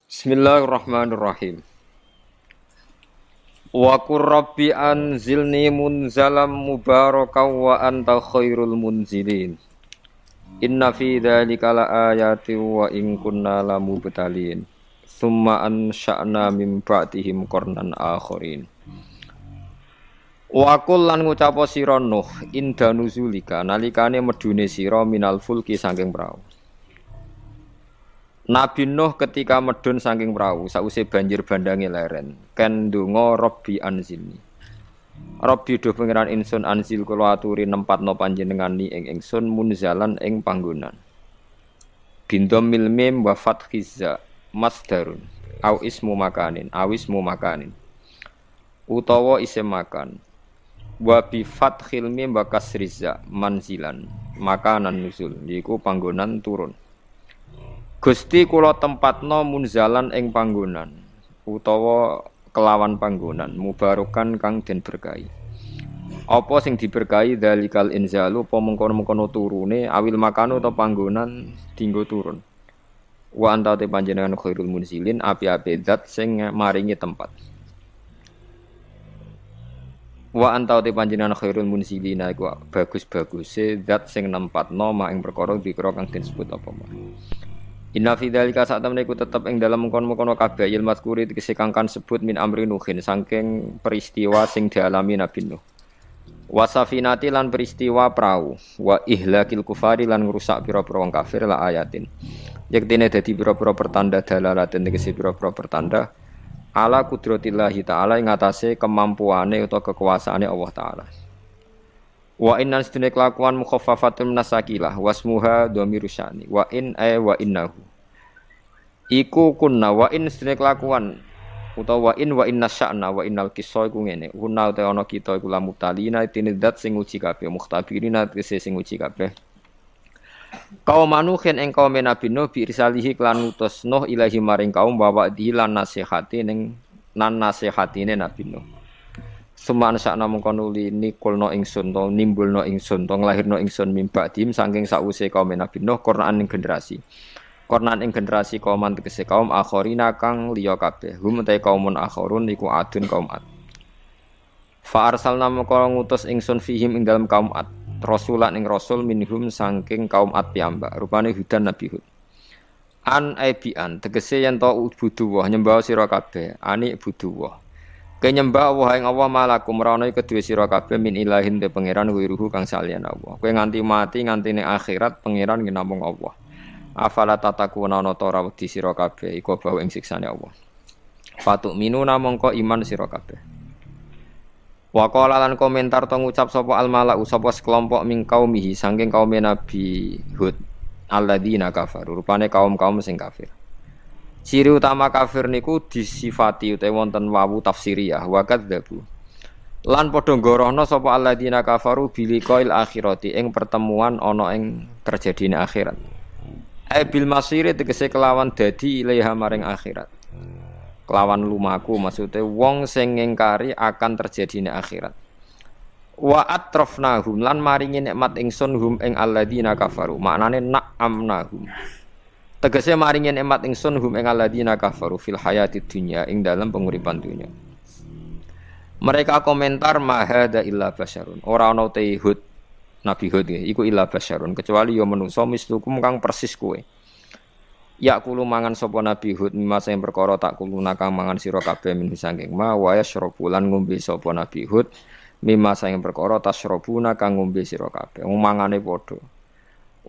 Bismillahirrahmanirrahim. Wa qur rabbi anzilni munzalam mubarakan wa anta khairul munzilin. Inna fi dzalika laayatin wa in kunna lamubtalin. Tsumma ansha'na min ba'dihim qarnan akharin. Wa qul lan ngucapa sira Nuh inda nuzulika nalikane medune sira minal fulki saking prau. Nabi Nuh ketika medun saking perahu sause banjir bandange leren ken ndonga Rabbi anzilni. Rabbi do pangeran ingsun anzil kula aturi nempatno panjenengani ing ingsun munzalan ing panggonan. Bindhamil mim wa fathizza masdarun au ismu makanin awismu makanin. Utawa isim makan. Wa bi fathil mim wa kasrizza manzilan makanan nuzul iku panggonan turun. Gusti kula tempatno munzalan ing panggonan utawa kelawan panggonan mubarokan kang den berkahi. Apa sing diberkahi dalikal inzalu apa mengkono-mengkono turune awil makanu utawa panggonan dinggo turun. Wa anta te panjenengan khairul munzilin api-api zat sing maringi tempat. Wa anta te panjenengan khairul munzilin iku bagus-baguse zat sing nempatno mak ing perkara dikira kang disebut apa mah. Inna fi dzalika sak temene iku tetep ing dalem mengkon-mengkon kabeh il mazkuri tegese kang kan sebut min amri nuhin saking peristiwa sing dialami Nabi Nuh. Wasafinati lan peristiwa prau wa ihlakil kufari lan ngrusak pira-pira wong kafir la ayatin. Yektene dadi pira-pira pertanda dalalaten tegese pira-pira pertanda ala kudratillahi taala ing atase kemampuane utawa kekuasaane Allah taala. Wa innan sedene kelakuan mukhaffafatun nasakilah wasmuha dhamiru sya'ni wa in wa innahu iku kunna wa in sedene kelakuan utawa wa inna sya'na wa innal qissa iku ngene kunna te ana kita iku lamutalina tinidat sing uji kabeh mukhtabirina tegese sing uji kabeh kaum manuhin ing kaum Nabi Nuh bi risalihi lan utus Nuh ilahi maring kaum bawa dilan nasihati ning nan nasihatine Nabi Nuh. Suman sakna mengko nuli nikulno ingsun to nimbulno ingsun to nglahirno ingsun mimba dim saking sause kaum Nabi Nuh Qur'an ing generasi. Qur'an ing generasi kaum tegese kaum akhirina kang liya kabeh. Hum ta kaumun akhirun iku adun kaum Ad. Fa arsalna mengko ngutus ingsun fihim ing dalam kaum Ad. Rasulan ing rasul minhum saking kaum Ad piyambak. Rupane Hudan Nabi Hud. An aibian tegese yen to buduh nyembah sira kabeh. Ani buduh. Kenyembah Allah ing Allah malakum rono kedue sira kabeh min ilahin te pangeran wiruhu kang salian Allah. Kowe nganti mati nganti ning akhirat pangeran ki namung Allah. Afala tatakuna ana ta ora wedi sira kabeh iku bawa ing siksane Allah. Fatuk minuna mongko iman sira kabeh. Wa qala lan komentar to ngucap sapa al malau sapa sekelompok ming kaumihi saking kaum Nabi Hud alladzina kafaru rupane kaum-kaum sing kafir. Ciri utama kafir niku disifati utawa wonten wawu tafsiriyah wa kadzabu. Lan padha ngorohna sapa alladzina kafaru biliqail akhirati ing pertemuan ana ing terjadine akhirat. Bil masiri tegese kelawan dadi ilaiha maring akhirat. Kelawan lumaku maksude wong sing ngingkari akan terjadine akhirat. Wa atrafnahum lan maringi nikmat ingsun hum ing alladzina kafaru. Maknane na'amnahum. Tegese maringi nikmat ingsun hum ing alladzina kafaru fil hayatid dunya ing dalam penguripan dunya. Mereka komentar mahada illa basyarun. Ora ana te Hud Nabi Hud iku illa basyarun kecuali ya manungsa mislukum kang persis kowe. Ya kulo mangan sapa Nabi Hud mimma sing perkara tak kuluna kang mangan sira kabeh min saking ma wa yashrabulan ngombe sapa Nabi Hud mimma sing perkara tasyrabuna kang ngombe sira kabeh. Mangane padha.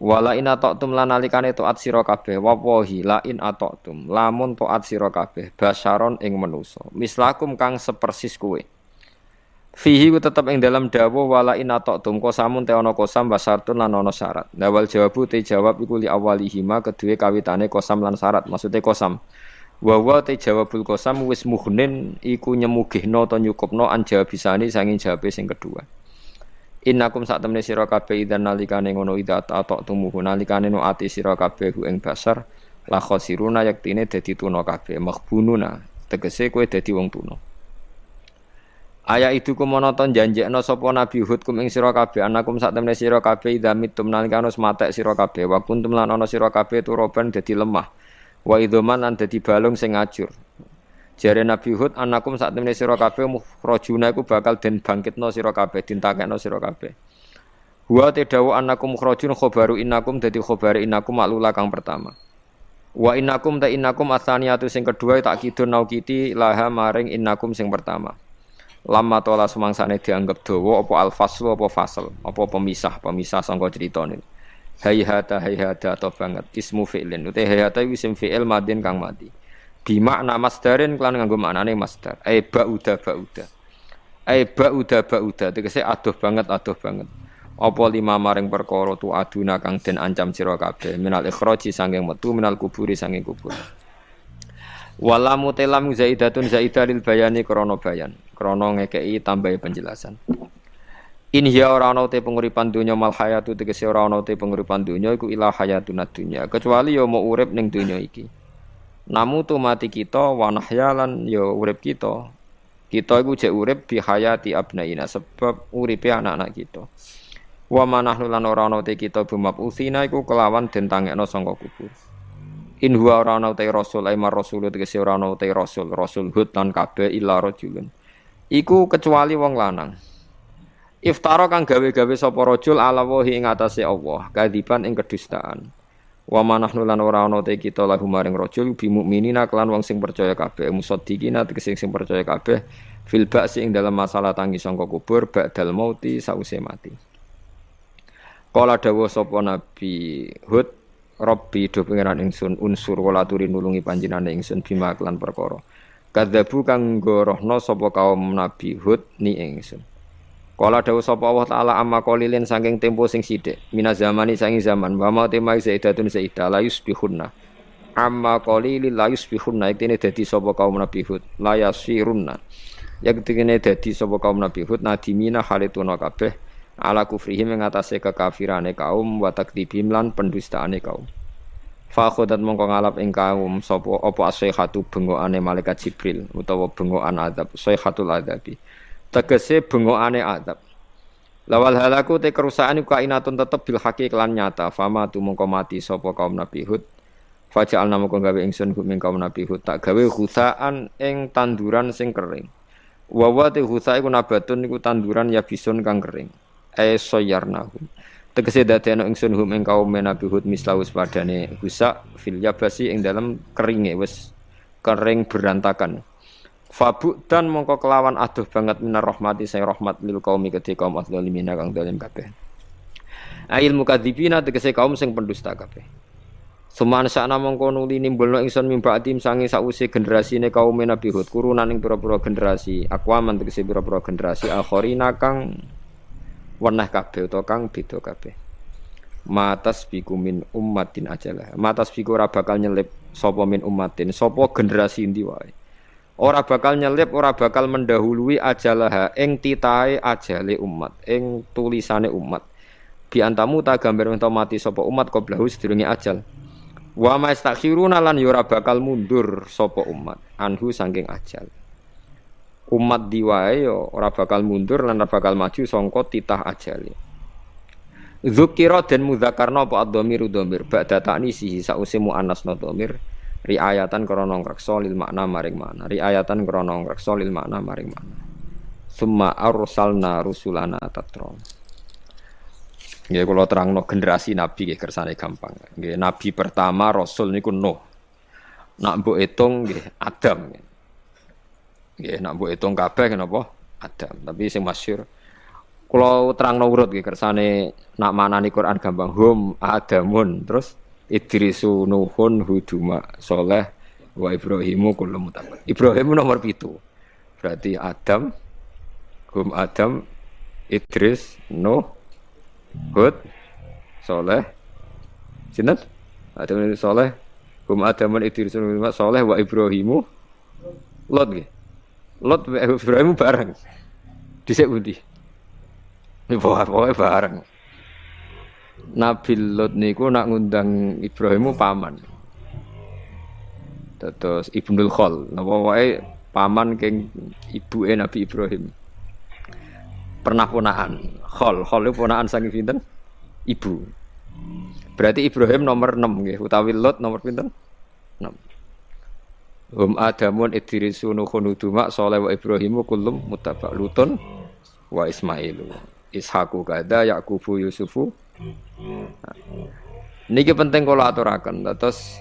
Wala in ata'tum lan nalikane taat sira kabeh wawahi la in ata'tum lamun taat sira kabeh basyaron ing manusa mislakum kang sepersis kowe fihi ku tetep ing dalam dawuh wala in ata'tum kosamun te ana kosam basartun lan ana syarat dawal jawabu te jawab iku li awalihima kedue kawitane kosam lan syarat maksude kosam wa te jawabul kosam wis mughnin iku nyemugihna ta nyukupna an jawabisani sanging jawabe sing kedua. Innakum sak temene sira kabeh idzan nalikane ngono idza ta'tumuhu nalikane no ati sira kabeh ing basar la khosiruna yaktine dadi tuna kabeh maghbununa tegese kowe dadi wong tuna. Aya itu kumonoton janjekno sapa Nabi Hud kum ing sira kabeh anakum sak temene sira kabeh idza mitum nalikane matek sira kabeh wa kuntum lan ana sira kabeh turoban dadi lemah Wa idzaman lan dadi balung sing ngajur. Jare Nabi Hud anakum sak temene sira kabeh mukhrajuna iku bakal den bangkitno sira kabeh, dintakekno sira kabeh. Wa tadawu anakum mukhrajun khabaru innakum dadi khabare innakum maklula kang pertama. Wa innakum ta innakum atsaniyatu sing kedua tak kidun naukiti laha maring innakum sing pertama. Lama tola semangsane dianggap dawa apa al-faslu apa fasal, apa pemisah sangka critane. Hayhata atau banget ismu fi'lin. Uta hayhata isim fi'il madin kang mati. Bi makna masdarin kelan nganggo maknane masdar. Ai ba'uda. Ai ba'uda tegese adoh banget. Apa lima maring perkara tu aduna kang den ancam sira kabeh minal ikhraji sanging metu minal kuburi sanging kubur. Wala mutelam zaidatun zaidah lil bayani krana bayan, krana ngekeki tambahi penjelasan. In hiya ora ana te penguripan donya mal hayatu tegese ora ana te penguripan donya iku ila hayatun dunya kecuali ya mau urip ning donya iki. Namu tu mati kita wa nahyalan ya urip kita. Kita iku jek urip bi hayati abnaina sebab uripe anak-anak kita. Wa manahnu lan ora ana te kita bumab usina iku kelawan den tangekno sangka kubur. In huwa ora ana te rasul ai mar rasul tegese ora ana te rasul hud lan kabeh illa rajulun. Iku kecuali wong lanang. Iftara kang gawe-gawe sapa rajul ala wahi ing atase Allah, kadiban ing kedustaan. Wa manahnu lan ora ana te kita lahu maring rajul bi mukminina kelan wong sing percaya kabeh, musaddiqina tegese sing percaya kabeh fil ba'si ing dalam masalah tangi sangka kubur ba'dal mauti sause mati. Kala dawuh sapa Nabi Hud, Rabbi do pangeran ingsun unsur wala turi nulungi panjenengane ingsun bima kelan perkara. Kadzabu kang gorohno sapa kaum Nabi Hud ni ingsun. Kala dawuh sapa Allah taala amma qalilin saking tempo sing sithik, minaz zamani saking zaman, wa ma temai zaidatun zaidah la yusbihunna. Amma qalilil la yusbihunna iktene dadi sapa kaum Nabi Hud, la yasirunna. Yaktene dadi sapa kaum Nabi Hud nadimina halituna kabeh. Ala kufrihim ing atase kekafirane kaum wa takdzibim lan pendustaane kaum. Fa khodat mongko ngalap ing kaum sapa apa asihatu bengokane malaikat Jibril utawa bengokan azab sayhatul adzabi. Tegese bengokane azab. Lawal halaku te kerusakan iku kainatun tetep bil haqi kelan nyata. Fama tu mongko mati sapa kaum Nabi Hud. Faja'al mongko gawe ingsun hum ing kaum Nabi Hud tak gawe khusaan ing tanduran sing kering. Wa wa te khusa iku nabatun iku tanduran ya bisun kang kering. Soyarnahum tegese dadekno ingsun hum ing kaum Nabi Hud mislaus padane husa fil yabasi ing dalam keringe wis kering berantakan. Fabu dan mongko kelawan aduh banget minar rahmati saya rahmat lil qaumi kedhe kaum adzalimin kang zalim kabeh. Ail mukadzibina tegese kaum sing pendusta kabeh. Suman sakna mongko nuli nimbulno ingsun mimba tim sange sause generasine kaum Nabi Hud kurunan ing pira-pira generasi akwaman tegese pira-pira generasi akhirina kang weneh kabeh utawa kang beda kabeh. Matas biku min ummatin ajalah. Matas biku ora bakal nyelip sapa min ummatin, sapa generasi endi wae. Ora bakal nyelip, ora bakal mendahului ajalah ing titahe ajale umat, ing tulisane umat. Bi antamu ta gambar ento mati sapa umat qablahu sedurunge ajal. Wa mastakhiruna lan ora bakal mundur sapa umat anhu saking ajal. Umat diwae yo ora bakal mundur lan ora bakal maju sangka titah ajale. Dzukira den mudzakarna apa ad-dhamiru dhamir ba'da ta'nisi sause muannasna dhamir riayatan krana ngreksa lil makna maring makna riayatan krana ngreksa lil makna maring makna. Summa arsalna rusulana tatra. Nggih kula terangno generasi nabi nggih kersane gampang. Nggih nabi pertama rasul niku Nuh. Nak mbok hitung nggih Adam. Nggih, nak mbok hitung kabeh napa? Adam. Tapi sing masyhur kula terangno urut nggih kersane nak manani Quran gampang hum Adamun terus Idrisu Nuhun Huduma Saleh wa Ibrahimu kullu mutabak. Ibrahim nomor 7. Berarti Adam hum Adam Idris Nuh Hud Saleh sinten? Adam Saleh hum Adamun Idris Nuh Saleh wa Ibrahimu Lot nggih. Lot Ibrahim bareng. Dhisik pundi? Pokoke bareng. Nabi Lot niku nak ngundang Ibrahim paman. Terus Ibnul Khol, napa wae paman keng ibuke Nabi Ibrahim. Pernah ponakan. Khol itu ponakan saking pinten? Ibu. Berarti Ibrahim nomor 6 nggih, utawi Lot nomor pinten? Hum Adamun Idrisu Nuhun Huduma Saleh wa Ibrahimu kullum muttaba Lutun wa Ismailu Ishaqu kada Yaqubu Yusufu. Niki penting kula aturaken. Terus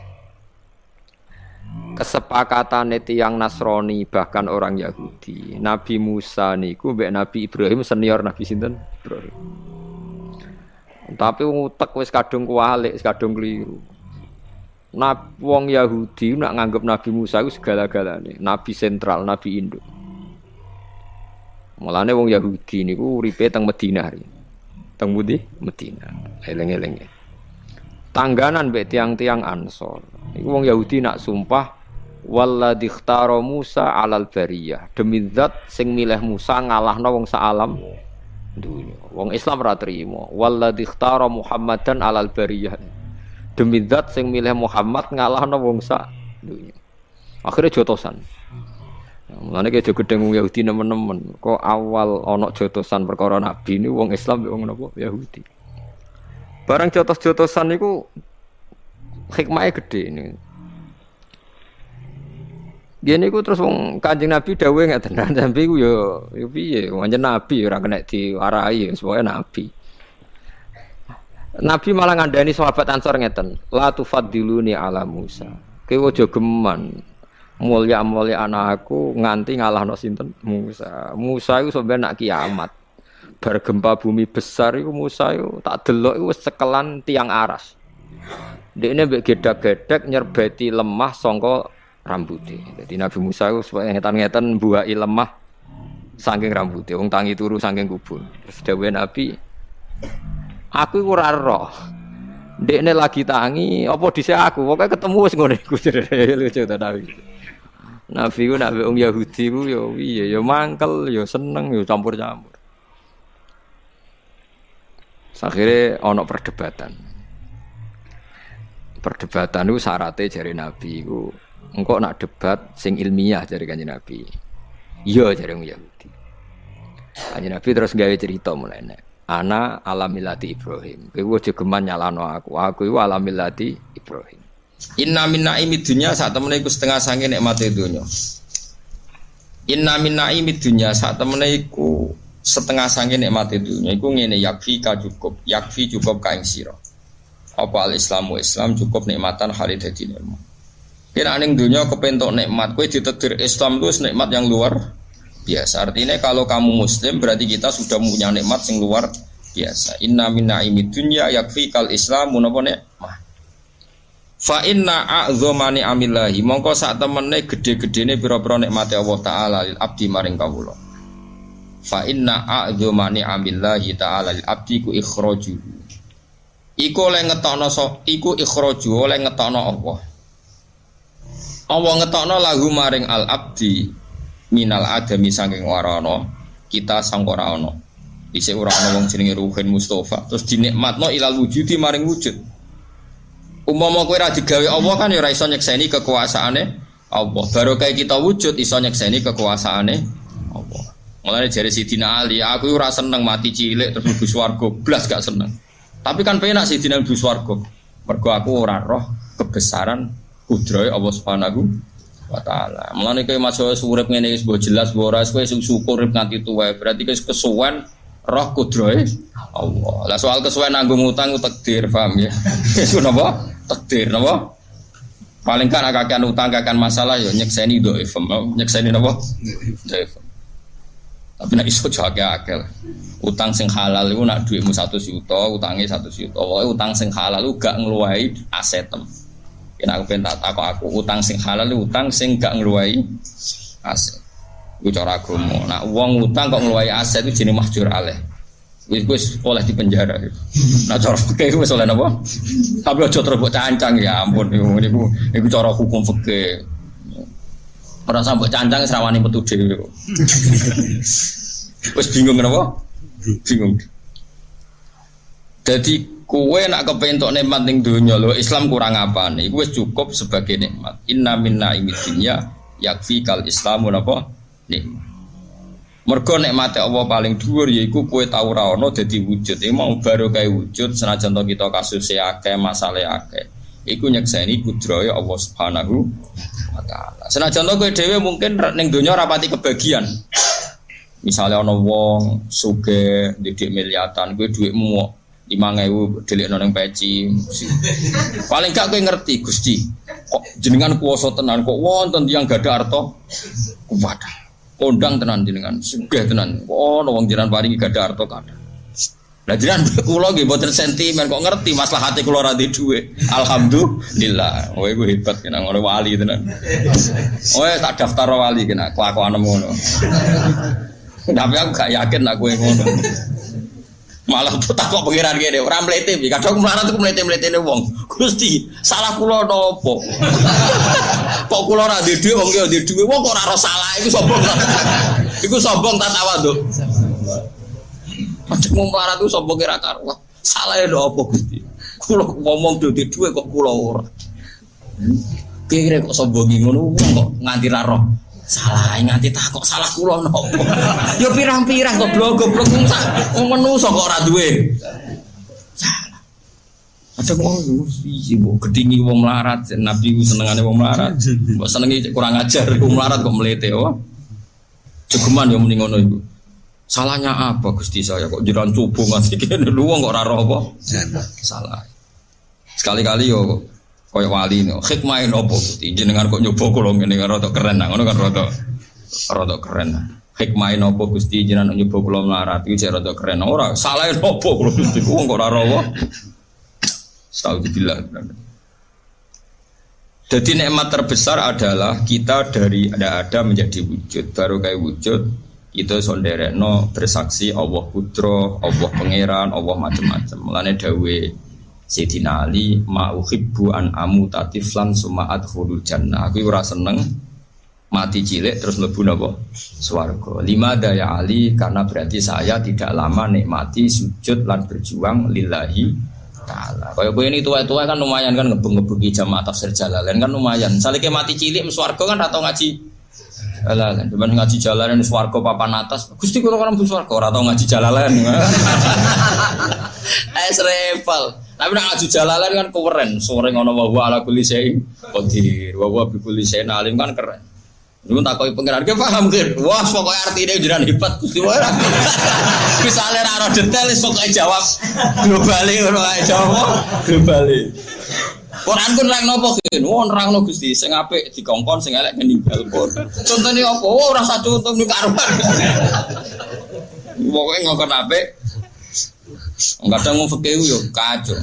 kesepakatan tiyang Nasrani bahkan orang Yahudi. Nabi Musa niku mbek Nabi Ibrahim senior Nabi sinten? Ibrahim. Tapi utek wis kadung kualik, wis kadung keliru. Wong Yahudi nak nganggep Nabi Musa itu segala-galane, nabi sentral, nabi induk. Mulane wong Yahudi niku uripe teng Madinah. Teng pundi? Madinah. Eling-eling. Tangganan mbek tiang-tiang Ansor. Iku wong Yahudi nak sumpah walladzi ikhtara Musa 'alal bariyah. Demi zat sing milih Musa ngalahno wong saalam dunya. Wong Islam ora trimo. Walladzi ikhtara Muhammadan 'alal bariyah. Demi zat sing milih Muhammad ngalahno wong sak dunya. Akhire jotosan. Mulane ki aja gedeng wong Yahudi nemen-nemen. Kok awal ana jotosan perkara nabi niku wong Islam wong napa Yahudi. Barang jotos-jotosan niku hikmahe gedhe niku. Gene iku terus wong Kanjeng Nabi dawuhe ngeten, sampe iku ya piye? Wong nabi ora kena diwarai, pokoke nabi. Nabi malah ngandani sahabat Ansor ngeten, la tufaddiluni ala Musa. Kowe aja geman mulya-mulya anakku nganti ngalahno sinten Musa. Musa iku sampe nak kiamat. Bar gempa bumi besar iku Musa iku tak delok iku wis cekelan tiang aras. Dekne mbek gedak-gedek nyerbeti lemah sangka rambuté. Dadi Nabi Musa iku supaya ngetan-ngetan mbuaki lemah saking rambuté. Wong tangi turu saking kubur. Terus dawuhe Nabi, aku iku ora roh. Ndekne lagi tangi apa dhisik aku, pokoke ketemu wis ngene iku. Lucu ta Nabi. Nabi ku nek wong Yahudi ku ya piye, ya mangkel, ya seneng, ya campur-campur. Akhire ana perdebatan. Perdebatan itu syaratnya jare Nabi iku engko nak debat sing ilmiah jare Kanjeng Nabi. Iya jare wong Yahudi. Kanjeng Nabi terus gawe cerita mulane. Ana alamillati Ibrahim. Kowe aja geman nyalano aku. Aku iku alamillati Ibrahim. Inna min naimid dunya sak temene iku setengah sange nikmate donya. Inna min naimid dunya sak temene iku setengah sange nikmate donya. Iku ngene yakfi ka cukup. Yakfi cukup ka ing sira. Apa al-Islamu Islam cukup nikmatan hal dadi nikmat. Kira ning donya kepentok nikmat, kowe ditetir Islam itu nikmat yang luar biasa. Artinya kalau kamu muslim berarti kita sudah punya nikmat yang luar biasa. Inna min naimid dunya yakfikal islamu napa nikmah. Fa inna a'dzamani amillahi mongko sak temene gedhe-gedhene pira-pira nikmate Allah taala lil abdi maring kawula. Fa inna a'dzamani amillahi taala lil abdi ku ikhraju. Iku oleh ngetokno iku ikhraju oleh ngetokno Allah. Allah ngetokno lahu maring al abdi minal adami saking warana kita sang ora ana dhisik ora ana wong jenenge Ruhin Mustafa terus dinikmatno ilal wujudi maring wujud. Umpama kowe ora digawe Allah kan ya ora iso nyekseni kekuasaane Allah. Baru kayak kita wujud iso nyekseni kekuasaane Allah. Mulane jare Sidina Ali, aku ora seneng mati cilik terus mlebu swarga, blas gak seneng. Tapi kan penak Sidina mlebu swarga. Mergo aku ora roh kebesaran kudrahe Allah Subhanahu wa ta'ala. Mulane kowe masuk urip ngene wis mbok jelas mbok ora kowe syukur urip nganti tuwa berarti kowe kesuwen roh kudrahe Allah. Lah soal kesuwen nanggung utang takdir, paham ya? Iku napa? Takdir napa? Paling kan akakan utang akakan masalah ya nyekseni dhaif, nyekseni napa? Dhaif. Tapi nek iso jake akeh. Utang sing halal iku nak dhuwitmu 1 juta, utange 1 juta. Pokoke utang sing halal iku gak ngluwahi asetem. Yen aku pengen takok aku utang sing halal utang sing gak ngluwahi aset. Iku cara agama. Nah wong utang kok ngluwahi aset itu jenenge mahjur alaih. Wis oleh di penjara gitu. Nah cara fikih wis oleh napa? Tapi aja terus mbok cancang ya ampun niku cara hukum fikih. Ora sampe cancang wis rawani metu dhewe. Wis bingung napa? Bingung. Jadi kowe nak kepentok nikmat ning donya lho Islam kurang apane? Iku wis cukup sebagai nikmat. Inna minna imidinya yakfikal islamu napa? Nikmat. Mergo nikmate Allah paling dhuwur yaiku kowe tau ora ana dadi wujud. Mau baru kae wujud senajan to kita kasus akeh, masalah akeh. iku nyekseni kudrahe Allah Subhanahu wa taala. Senajan to kowe dhewe mungkin ning donya ora pati kebagian. Misalnya ana wong sugih didik miliatan, kowe dhuwitmu 5.000 delikno ning peci. Paling gak kowe ngerti Gusti, kok jenengan kuwasa tenan kok wonten tiyang gadah harta kuwat. Kondang tenan jenengan, sugih tenan. Ono wong jenengan paringi gadah harta kathah. Lah jenengan kula nggih mboten sentimen kok ngerti maslahate kula ra duwe dhuwit. Alhamdulillah. Kowe iku hebat kena ngono wali tenan. Kowe tak daftar wali kena kelakuanem ngono. Tapi aku gak yakin nak kowe ngono. Malah takok pengiran kene ora mlete iki. Kadang mlarat ku mlete-mletene wong. Gusti, salah kula napa? Kok kula ora duwe dhuwit wong ki duwe dhuwit. Wong kok ora ora salah iku sombong. Iku sombong ta tawadhu. Macam melarat itu sombong kira karuan. Salah ya apa Gusti? Kula ngomong duwe dhuwit kok kula ora. Kira kok sombong ngono wong kok nganti ra roh. Salah nganti tak kok salah kula napa? Ya pirang-pirang kok goblok wong menungso kok ora duwe. Salah. Ada wong iki mbok gedhingi wong melarat, Nabi ku senengane wong melarat. Mbok senengi kurang ajar wong melarat kok mlete oh. Jogeman ya muni ngono iku. Salahnya apa Gusti saya kok jiran cupu ngasih kene lu wong kok ora roh apa? Salah. Sekali-kali yo koyo wali no. Hikmahe nopo Gusti? Jenengan kok nyoba kula ngene rada keren nah ngono kan rada keren. Hikmahe nopo Gusti jenengan nyoba kula melarat iki jek rada keren. Ora salahe nopo kula Gusti wong kok ora roh apa? Astagfirullah. Jadi nikmat terbesar adalah kita dari ada menjadi wujud. Baru kayak wujud itu sonderekno bersaksi Allah putra, Allah pangeran, Allah macam-macam. Mulane dawe Sayyidina Ali ma'uhibbu an amutatiflan suma'at khulul jannah. Aku ora seneng mati cilik terus mlebu napa? Swarga. Lima daya Ali karena berarti saya tidak lama nikmati sujud lan berjuang lillahi ta'ala. Kaya kowe ini tua-tua kan lumayan kan ngebeng-ngebengi jamaah tafsir Jalalain kan lumayan. Salike mati cilik swarga kan ora tau ngaji. Jalalain, cuman ngaji Jalalain swarga papan atas. Gusti kula kan mlebu swarga ora tau ngaji Jalalain. Repel. Tapi nek ngaji Jalalain kan keren. Sore ngono wa huwa ala kulli syai'in qadir. Wa huwa bi kulli syai'in alim kan keren. Lu takoki pengiran ke paham ke? Wah, pokoke artine jenengan hebat Gusti wae. Misale ra ora detail wis pokoke jawab globale ngono ae jawab globale. Quran ku nerang napa gen? Oh nerangno Gusti, sing apik dikongkon, sing elek meninggal pun. Contone apa? Oh ora sak contoh ning karuan. Pokoke ngongkon apik. Kadang wong fikih yo kacau.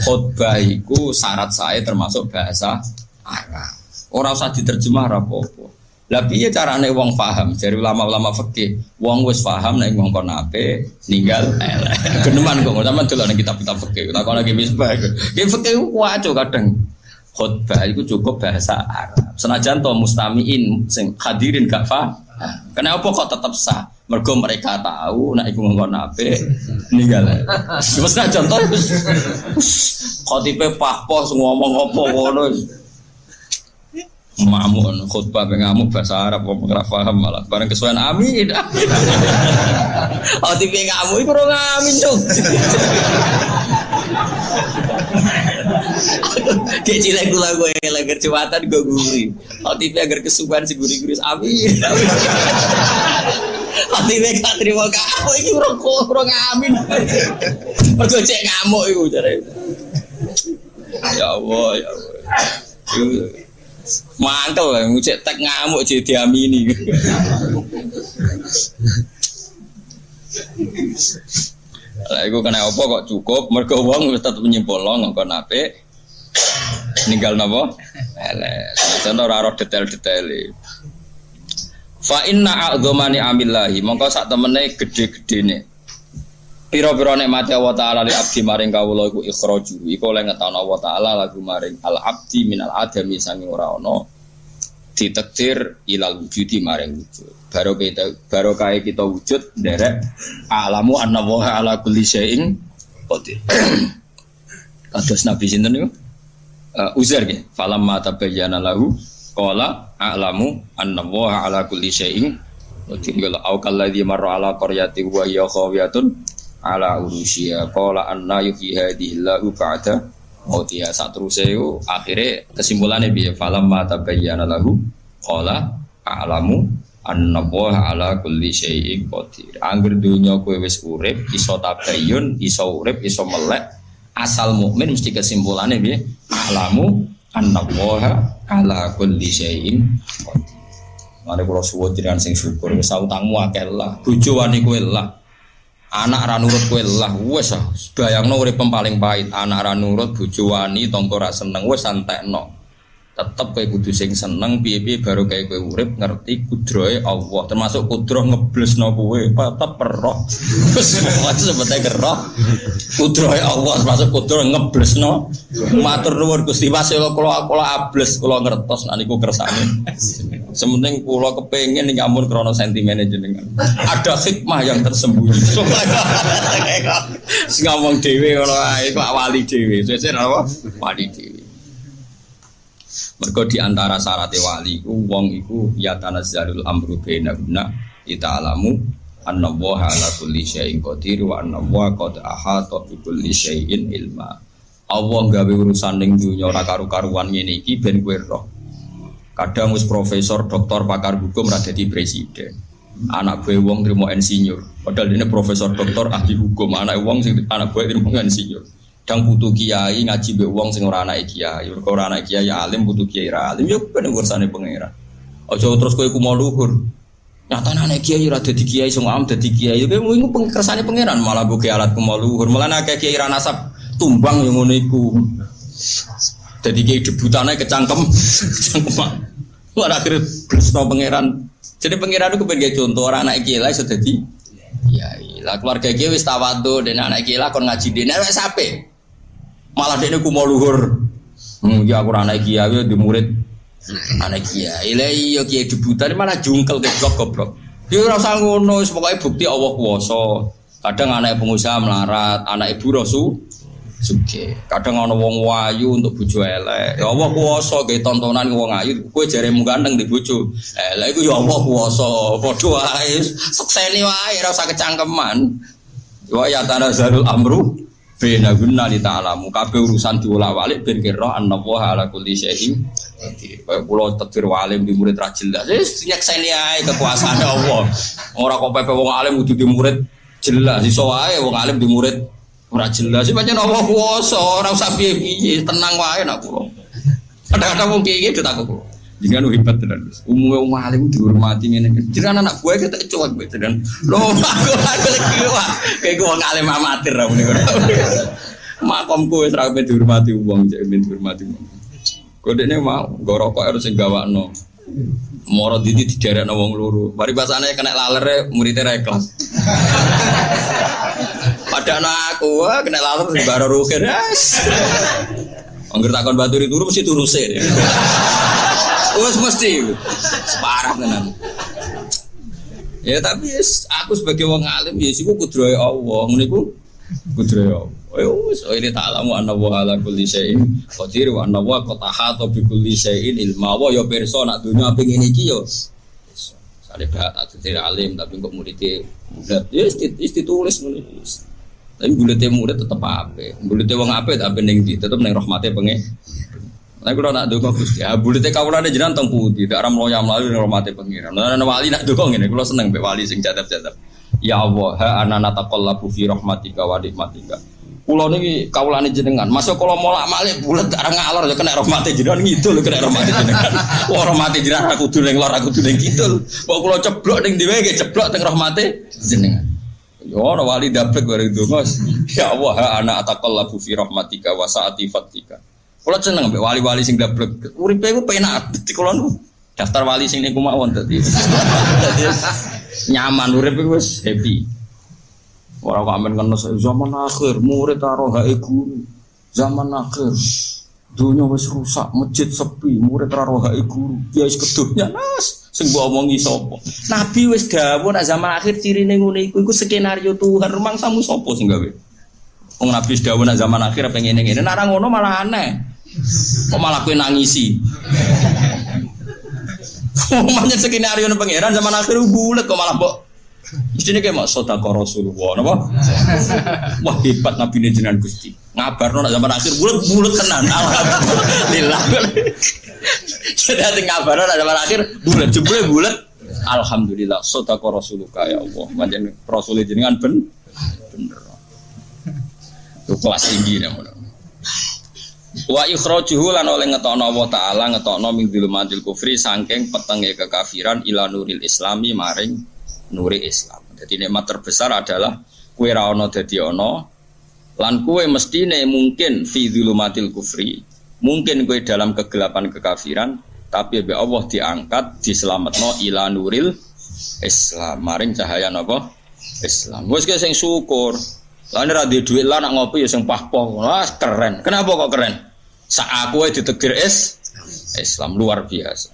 Khotbah iku syarat sae termasuk bahasa Arab. Ora usah diterjemah ora apa-apa. Lah piye carane wong paham? Jare ulama-ulama fikih, wong wis paham nek ngongkon apik, ninggal elek. Geneman kok sampean delok ning kitab-kitab fikih. Takon lagi misbah. Ki fikih ku waco kadang. Khotbah iku cukup bahasa Arab. Senajan to mustamiin sing hadirin gak paham. Kenapa kok tetap sah? Mergo mereka tahu nek iku ngongkon apik, ninggal. Wis nek contoh khotibe pahpoh ngomong apa ngono. Mamun khutbah ngamuk bahasa Arab kok ora paham malah bareng kesuwen amin. Oh tipe ngamuk iku ora amin cuk. Kayak cilik kula kowe lagi Jumatan go guri. Oh tipe agar kesuwen si guri-guri amin. Oh tipe gak trimo kamu iki ora amin. Mergo cek ngamuk iku jare. Ya Allah ya Allah. Mangkel lah, ngucek tek ngamuk jadi diamini. Lah iku kena apa kok cukup? Mergo wong wis tetep nyimpulno ngongkon apik. Ninggal napa? Elek. Contoh ora detail-detaile. Fa inna a'dzamani amillahi, mongko sak temene gedhe-gedhene. Pira-pira nikmate Allah taala li abdi maring kawula iku ikhraju. Iku oleh ngetokno Allah taala lagu maring al abdi minal adami sanging ora ana ditakdir ilal wujudi maring wujud. Barokah kita wujud nderek alamu annallaha ala kulli syai'in qadir. Kados Nabi sinten niku? Uzair nggih. Falamma tabayyana lahu qala a'lamu annallaha ala kulli syai'in qadir. Au kalladzi marra ala qaryatin wa hiya khawiyatun ala urushiya qala anna yuhyi hadhihi Allahu ba'da Oh dia saat terus itu akhirnya kesimpulannya biar falam mata bayyana lahu qala a'lamu annallaha ala kulli syai'in qadir. Angger dunya kowe wis urip iso tabayyun, iso urip, iso melek. Asal mukmin mesti kesimpulannya piye? A'lamu annallaha ala kulli syai'in qadir. Mane kula suwun jenengan sing syukur wis utangmu akeh lah. Bojo wani kowe lah. Anak ra nurut kowe lah wis bayangno urip paling pahit. Anak ra nurut bojo wani tangga ra seneng wis santekno. Tetep kowe kudu sing seneng piye-piye baru kae kowe urip ngerti kudrahe Allah termasuk kudrah ngeblesno kowe tetep roh wis sebete roh kudrahe Allah termasuk kudrah ngeblesno matur nuwun Gusti Mas kula ables kula ngertos nek niku kersane sementing kula kepengin nyamun krana sentimene jenengan ada hikmah yang tersembunyi sing ngomong dhewe ngono ae kok wali dhewe sesuk apa wali dhewe. Mergo di antara syarat wali ku wong iku ya tanazzalul amru bainahunna ita'lamu annallaha ala kulli syai'in qadir wa annallaha qad ahata bi kulli syai'in ilma. Allah gawe urusan ning dunya ora karu-karuan ngene iki ben kowe roh. Kadang wis profesor, doktor, pakar hukum ora dadi presiden. Anak gue wong trimo insinyur. Padahal dene profesor, doktor, ahli hukum, anak wong sing anak gue trimo insinyur. Dang putu kiai ngaji mbek wong sing ora anake kiai, ora anake kiai alim putu kiai ra alim yo ben urusanane pangeran. Aja terus kowe ku mau luhur. Nyatane anake kiai ora dadi kiai sing am dadi kiai yo kowe iku kersane pangeran malah mbok alat ku mau luhur. Malah akeh kiai ra nasab tumbang yo ngono iku. Dadi kiai debutane kecangkem. Ora akhir blesno pangeran. Jadi pangeran iku ben contoh ora anake kiai lah iso dadi kiai. Lah keluarga kiai wis tawadhu dene anake kiai lah kon ngaji dene wis apik. Malah dekne ku mau luhur. Iki aku ora anak kiai di murid anak kiai. Lah iya kiai debutan malah jungkel goblok. Ya ora usah ngono, wis pokoke bukti Allah kuwasa. Kadang anak pengusaha melarat, anak ibu rasu sugih. Kadang ana wong wayu untuk bojo elek. Ya Allah kuwasa gawe tontonan wong ayu, kowe jaremu ganteng di bojo. Lah iku ya Allah kuwasa. Padha wae sekseni wae ora usah kecangkeman. Wa ya tanazzalul amru bena guna li ta'lamu kabeh urusan diwolak-walik ben kira annallaha ala kulli syai'in qadir. Kaya kula takdir walim di murid ra jelas. Wis nyekseni ae kekuasaane Allah. Ora kok pepe wong alim kudu di murid jelas. Iso wae wong alim di murid ora jelas. Iki pancen Allah kuwasa, ora usah piye-piye, tenang wae nak kula. Kadang-kadang wong kiye ditakok kula. Jangan hebat tenan. Umume wong alim dihormati ngene. Jenengan anak gue kita cuek mbek tenan. Lho aku lagi wae. Kayak wong alim amatir ra muni. Makomku wis ra dihormati wong, cek dihormati wong. Kodene mau nggo rokok harus sing gawakno. Moro didi diderekno wong loro. Mari basane kena lalere muridé ra ikhlas. Padahal aku kena laler sing baro rugen. Angger takon baturi turu mesti turuse. Wes mesti separah tenan. Ya tapi aku sebagai wong alim ya siku kudrahe Allah, ngene iku kudrahe Allah. Wes ini ta'lamu anna wa ala kulli syai'in qadir wa anna wa qad ahata bi kulli syai'in ilma. Wa ya pirsa nak dunya ping ngene iki yo. Sale bahat atur alim tapi kok muridé bulat. Ya ditulis ngene iki. Tapi bulete murid tetep apik. Bulete wong apik tapi ning ndi tetep ning rahmate pengen. Nek kula nak ndonga Gusti, bulete kawulane jenengan teng pundi? Dak ram loya mlayu ning rahmate pengiran. Nek wali nak ndonga ngene, kula seneng mbek wali sing jatep-jatep. Ya Allah, ha anana taqallabu fi rahmatika wa nikmatika. Kula niki kawulane jenengan, masuk kula molak-malik bulet dak ngalor ya kena rahmate jenengan ngidul kena rahmate jenengan. Wah rahmate jenengan aku kudu ning lor aku kudu ning kidul. Kok kula ceblok ning dhewe nggih ceblok teng rahmate jenengan. Ya ana wali dablek bareng ndonga. Ya Allah, ha ana taqallabu fi rahmatika wa sa'ati fatika. Kalau seneng mbek wali-wali sing dablek, uripe iku penak. Dadi kula nu daftar wali sing niku mawon dadi. Dadi nyaman urip iku wis happy. Ora kok amen kena zaman akhir murid karo hae guru. Zaman akhir dunia wis rusak, masjid sepi, murid karo hae guru. Ya wis kedunya nas sing mbok omongi sapa. Nabi wis dawuh nek zaman akhir cirine ngene iku skenario Tuhan. Rumangsamu sapa sing gawe? Wong Nabi wis dawuh nek zaman akhir pengen ngene. Nek ora ngono malah aneh. Kok malah kowe nangisi. Omane skenario nang pangeran zaman akhir bulet kok malah mbok. Mestine kayak mak sedekah Rasulullah napa? Wah hebat Nabi jenengan Gusti. Ngabarno nek zaman akhir bulet tenan. Alhamdulillah. Jadi ngabarno nek zaman akhir jebule bulet. Alhamdulillah sadaqa rasuluka ya Allah. Pancen rasul jenengan bener. Itu kelas tinggi namanya. Wa ikhrajuhu lan oleh ngetokno Allah taala ngetokno min dzulumatil kufri saking petenge kekafiran ila nuril islami maring nuri Islam. Jadi nikmat terbesar adalah kowe ra ono dadi ono lan kowe mestine mungkin fi dzulumatil kufri. Mungkin kowe dalam kegelapan kekafiran tapi be Allah diangkat diselametno ila nuril Islam maring cahaya napa Islam. Wis ki sing syukur. Lah nek ra duwe dhuwit lah nak ngopi ya sing pah-pah. Wah, keren. Kenapa kok keren? Sak aku ae ditegir Islam luar biasa.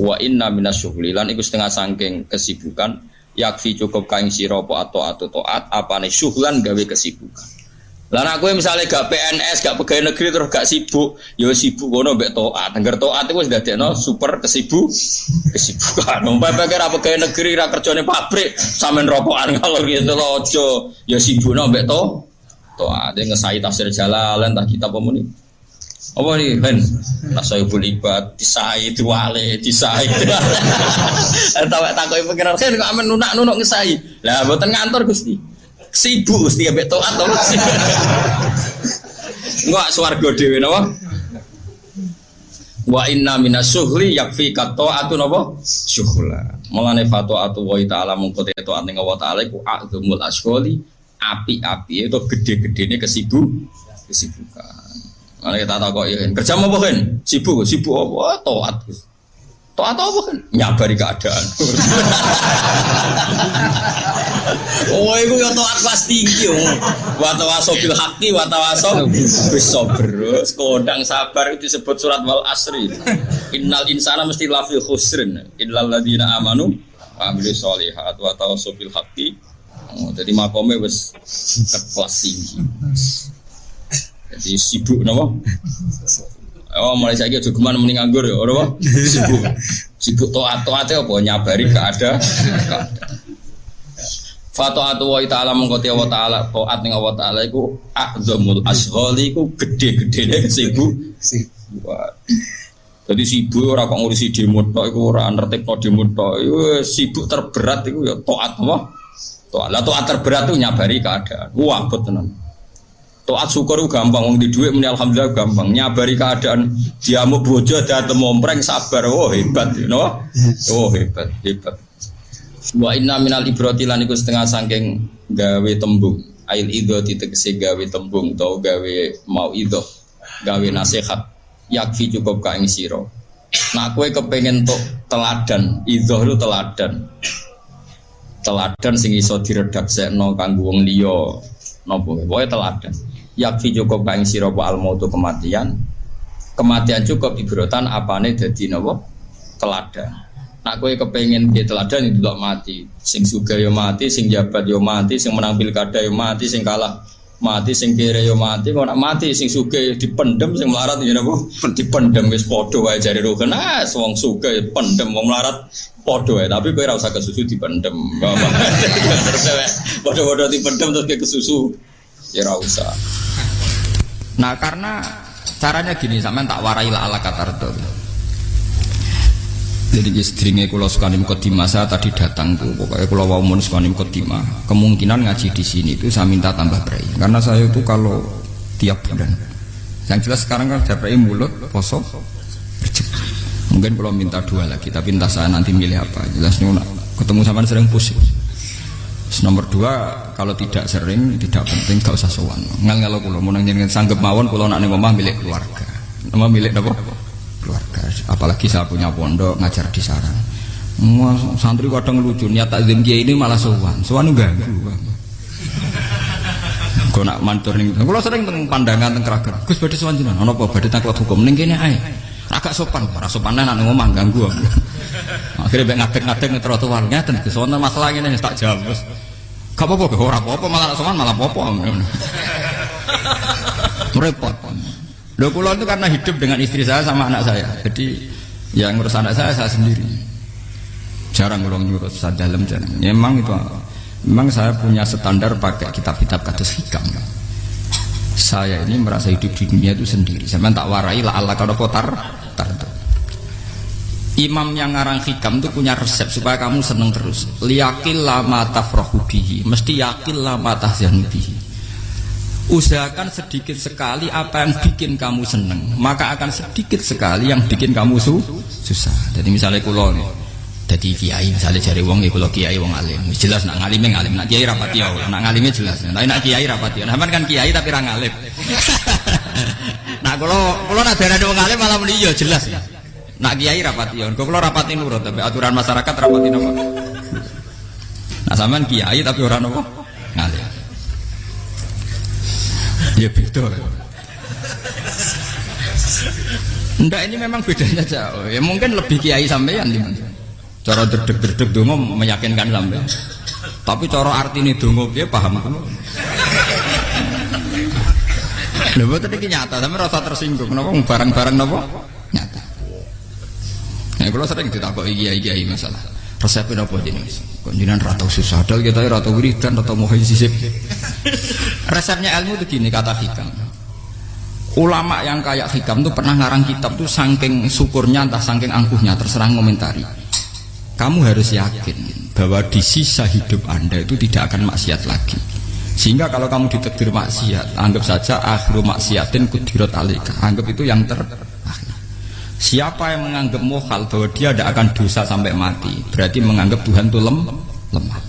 Wa inna minasyughli lan iku setengah saking kesibukan yakfi cukup kaing sira apa atau taat apane syughlan gawe kesibukan. Lah nek kowe misale gak PNS, gak pegawai negeri terus gak sibuk, ya sibuk ngono mbek taat. Angger taat iku wis dadekno super kesibukan. Umpama ra pegawai negeri ra kerjane pabrik, sampean rokokan kalau gitu lho aja. Ya sibukno mbek taat. Ngesai tafsir Jalalain tak kitab apa muni. Apa iki ben nasaibul ibad disai diwale disai. Entawek takoki pengiran kok amen nunak-nunuk ngesai. Lah mboten ngantor Gusti. Sibuk Gusti ambek taat to. Enggak swarga dhewe napa? Wa inna minasyughli yakfi qata'atu napa? Syughla. Mulane fata'atu wa ta'ala mungko taat ning Allah taala iku azmul asghali, api-api itu gede-gedene kesibukan. Mana kita tahu kok ya kerja apa kan? Sibuk apa? Taat. Taat apa kan? Nyabari keadaan. Oh, itu ya taat kelas tinggi. Wa tawasaw bil haqqi wa tawasaw bis sabr. Kodang sabar itu disebut surat wal asri. Innal insana mesti lafi khusrin. Illal ladzina amanu wa amilus sholihat wa tawasaw bil haqqi. Oh, jadi makome wis kelas tinggi. Jadi sibuk napa? Oh mulai saiki aja geman mending nganggur ya ora apa? Sibuk taat-taate apa nyabari keadaan. Fata'atu wa ta'ala mengkoti wa ta'ala taat ning Allah taala iku azamul asghali iku gede-gedene sibuk. Jadi sibuk ora kok ngurusi demo tok iku ora nertibno demo tok. Sibuk terberat iku ya taat apa? Taat. Lah taat terberat itu nyabari keadaan. Wah, betul. Taat syukur gampang, wong di dhuwit muni alhamdulillah gampang. Nyabari keadaan diamu bojo dateng mompreng sabar. Oh hebat, you know? Oh hebat. Wa inna minal ibrati lan iku setengah saking gawe tembung. Ail idhati tegese gawe tembung utawa gawe mau idho, gawe nasihat. Yakfi cukup ka ing sira. Nak kowe kepengin tok teladan, idho lu teladan. Teladan sing iso diredaksekno kanggo wong liya. Napa wae teladan. Yakfi cukup kaing sira wa al-mautu kematian. Kematian cukup ibrotan apane dadi napa? Teladan. Nak kowe kepengin piye teladan itu delok mati. Sing sugih ya mati, sing jabat ya mati, sing menang pilkada ya mati, sing kalah mati, sing kere ya mati. Kok nak mati sing sugih dipendem, sing melarat ya napa? Dipendem wis padha wae jare roken. Wong sugih pendem, wong melarat padha wae, tapi kowe ora usah kesusu dipendem. Padha-padha dipendem terus kesusu. Ya ora usah. Nah karena caranya gini, sampean tak warai la ala katarto. Jadi istrinya kula sukani mukadimah, saya tadi datang tuh, pokoknya kula wau mun sukani mukadimah. Kemungkinan ngaji di sini itu saya minta tambah prai, karena saya itu kalau tiap bulan. Yang jelas sekarang kan prai mulut, poso, rezeki. Mungkin kalau minta 2 lagi, tapi entah saya nanti milih apa. Jelasnya ketemu sama sering pusing. Nomor 2, kalau tidak sering, tidak penting, gak usah sowan. Ngel-ngelo kula mun njenengan sanggep mawon kula nak ning omah milik keluarga. Nama milik napa? Keluarga. Apalagi saya punya pondok ngajar di sarang. Santri kadang lucu, niat takzim kiai ini malah sowan. Sowan ganggu. Kok nak mantur ning kula sering teng pandangan teng Kragan. Gus badhe sowan jenengan. Ana apa badhe takut hukum ning kene ae. Agak sopan, ora sopan nek nang omah ganggu. Akhire mek ngadeg-ngadeg ning trotoar ngeten Gus wonten masalah ngene tak jawab. Gak apa-apa, ora apa-apa malah sopan malah apa-apa. Repot. Lho kula itu karena hidup dengan istri saya sama anak saya. Jadi yang ngurus anak saya sendiri. Jarang kula ngurus dalam jarang. Memang itu memang saya punya standar pakai kitab-kitab kados hikam. saya ini merasa hidup di dunia itu sendiri. Sampeyan tak warai la Allah kalau potar. Imam yang ngarang hikam itu punya resep supaya kamu seneng terus. Liyakil lama tafrahu bihi, mesti yakil lama tahzanu bihi. Usahakan sedikit sekali apa yang bikin kamu seneng, maka akan sedikit sekali yang bikin kamu susah. Jadi misalnya kulo nih, jadi kiai misalnya cari wong, ya kulo kiai wong alim, jelas nak ngalim, nak kiai rapati ya, nak ngalimnya jelas. Tapi nak kiai rapati, nah kan kiai tapi orang alim. Nah kulo nak darah wong alim malah muni ya jelas. Nak kiai rapati ya, kulo rapati nurut, tapi aturan masyarakat rapati nopo. Nah sampean kiai tapi orang nopo ngalim. Ya beda. Ndak, ini memang bedanya jauh. Ya mungkin lebih kiai sampean di mana. Cara derdek-derdek dongo meyakinkan sampean. Tapi cara artine dongo piye paham kamu? Lha boten iki nyata, sampe rasa tersinggung. Napa barang-barang napa? Nyata. Nah, kalau sering ditakoki kiai-kiai masalah. Resepnya apa jenenge? Kok jenengan ra tau susah dal kita ra tau wiridan, ra tau muhasisib. Resepnya ilmu itu gini kata hikam. Ulama yang kayak hikam tuh pernah ngarang kitab tuh saking syukurnya entah saking angkuhnya terserah ngomentari. Kamu harus yakin bahwa di sisa hidup Anda itu tidak akan maksiat lagi. Sehingga kalau kamu ditakdir maksiat, anggap saja akhiru maksiatin kudirat alika. Anggap itu yang terakhir. Siapa yang menganggap mohal bahwa dia tidak akan dosa sampai mati, berarti menganggap Tuhan itu lemah.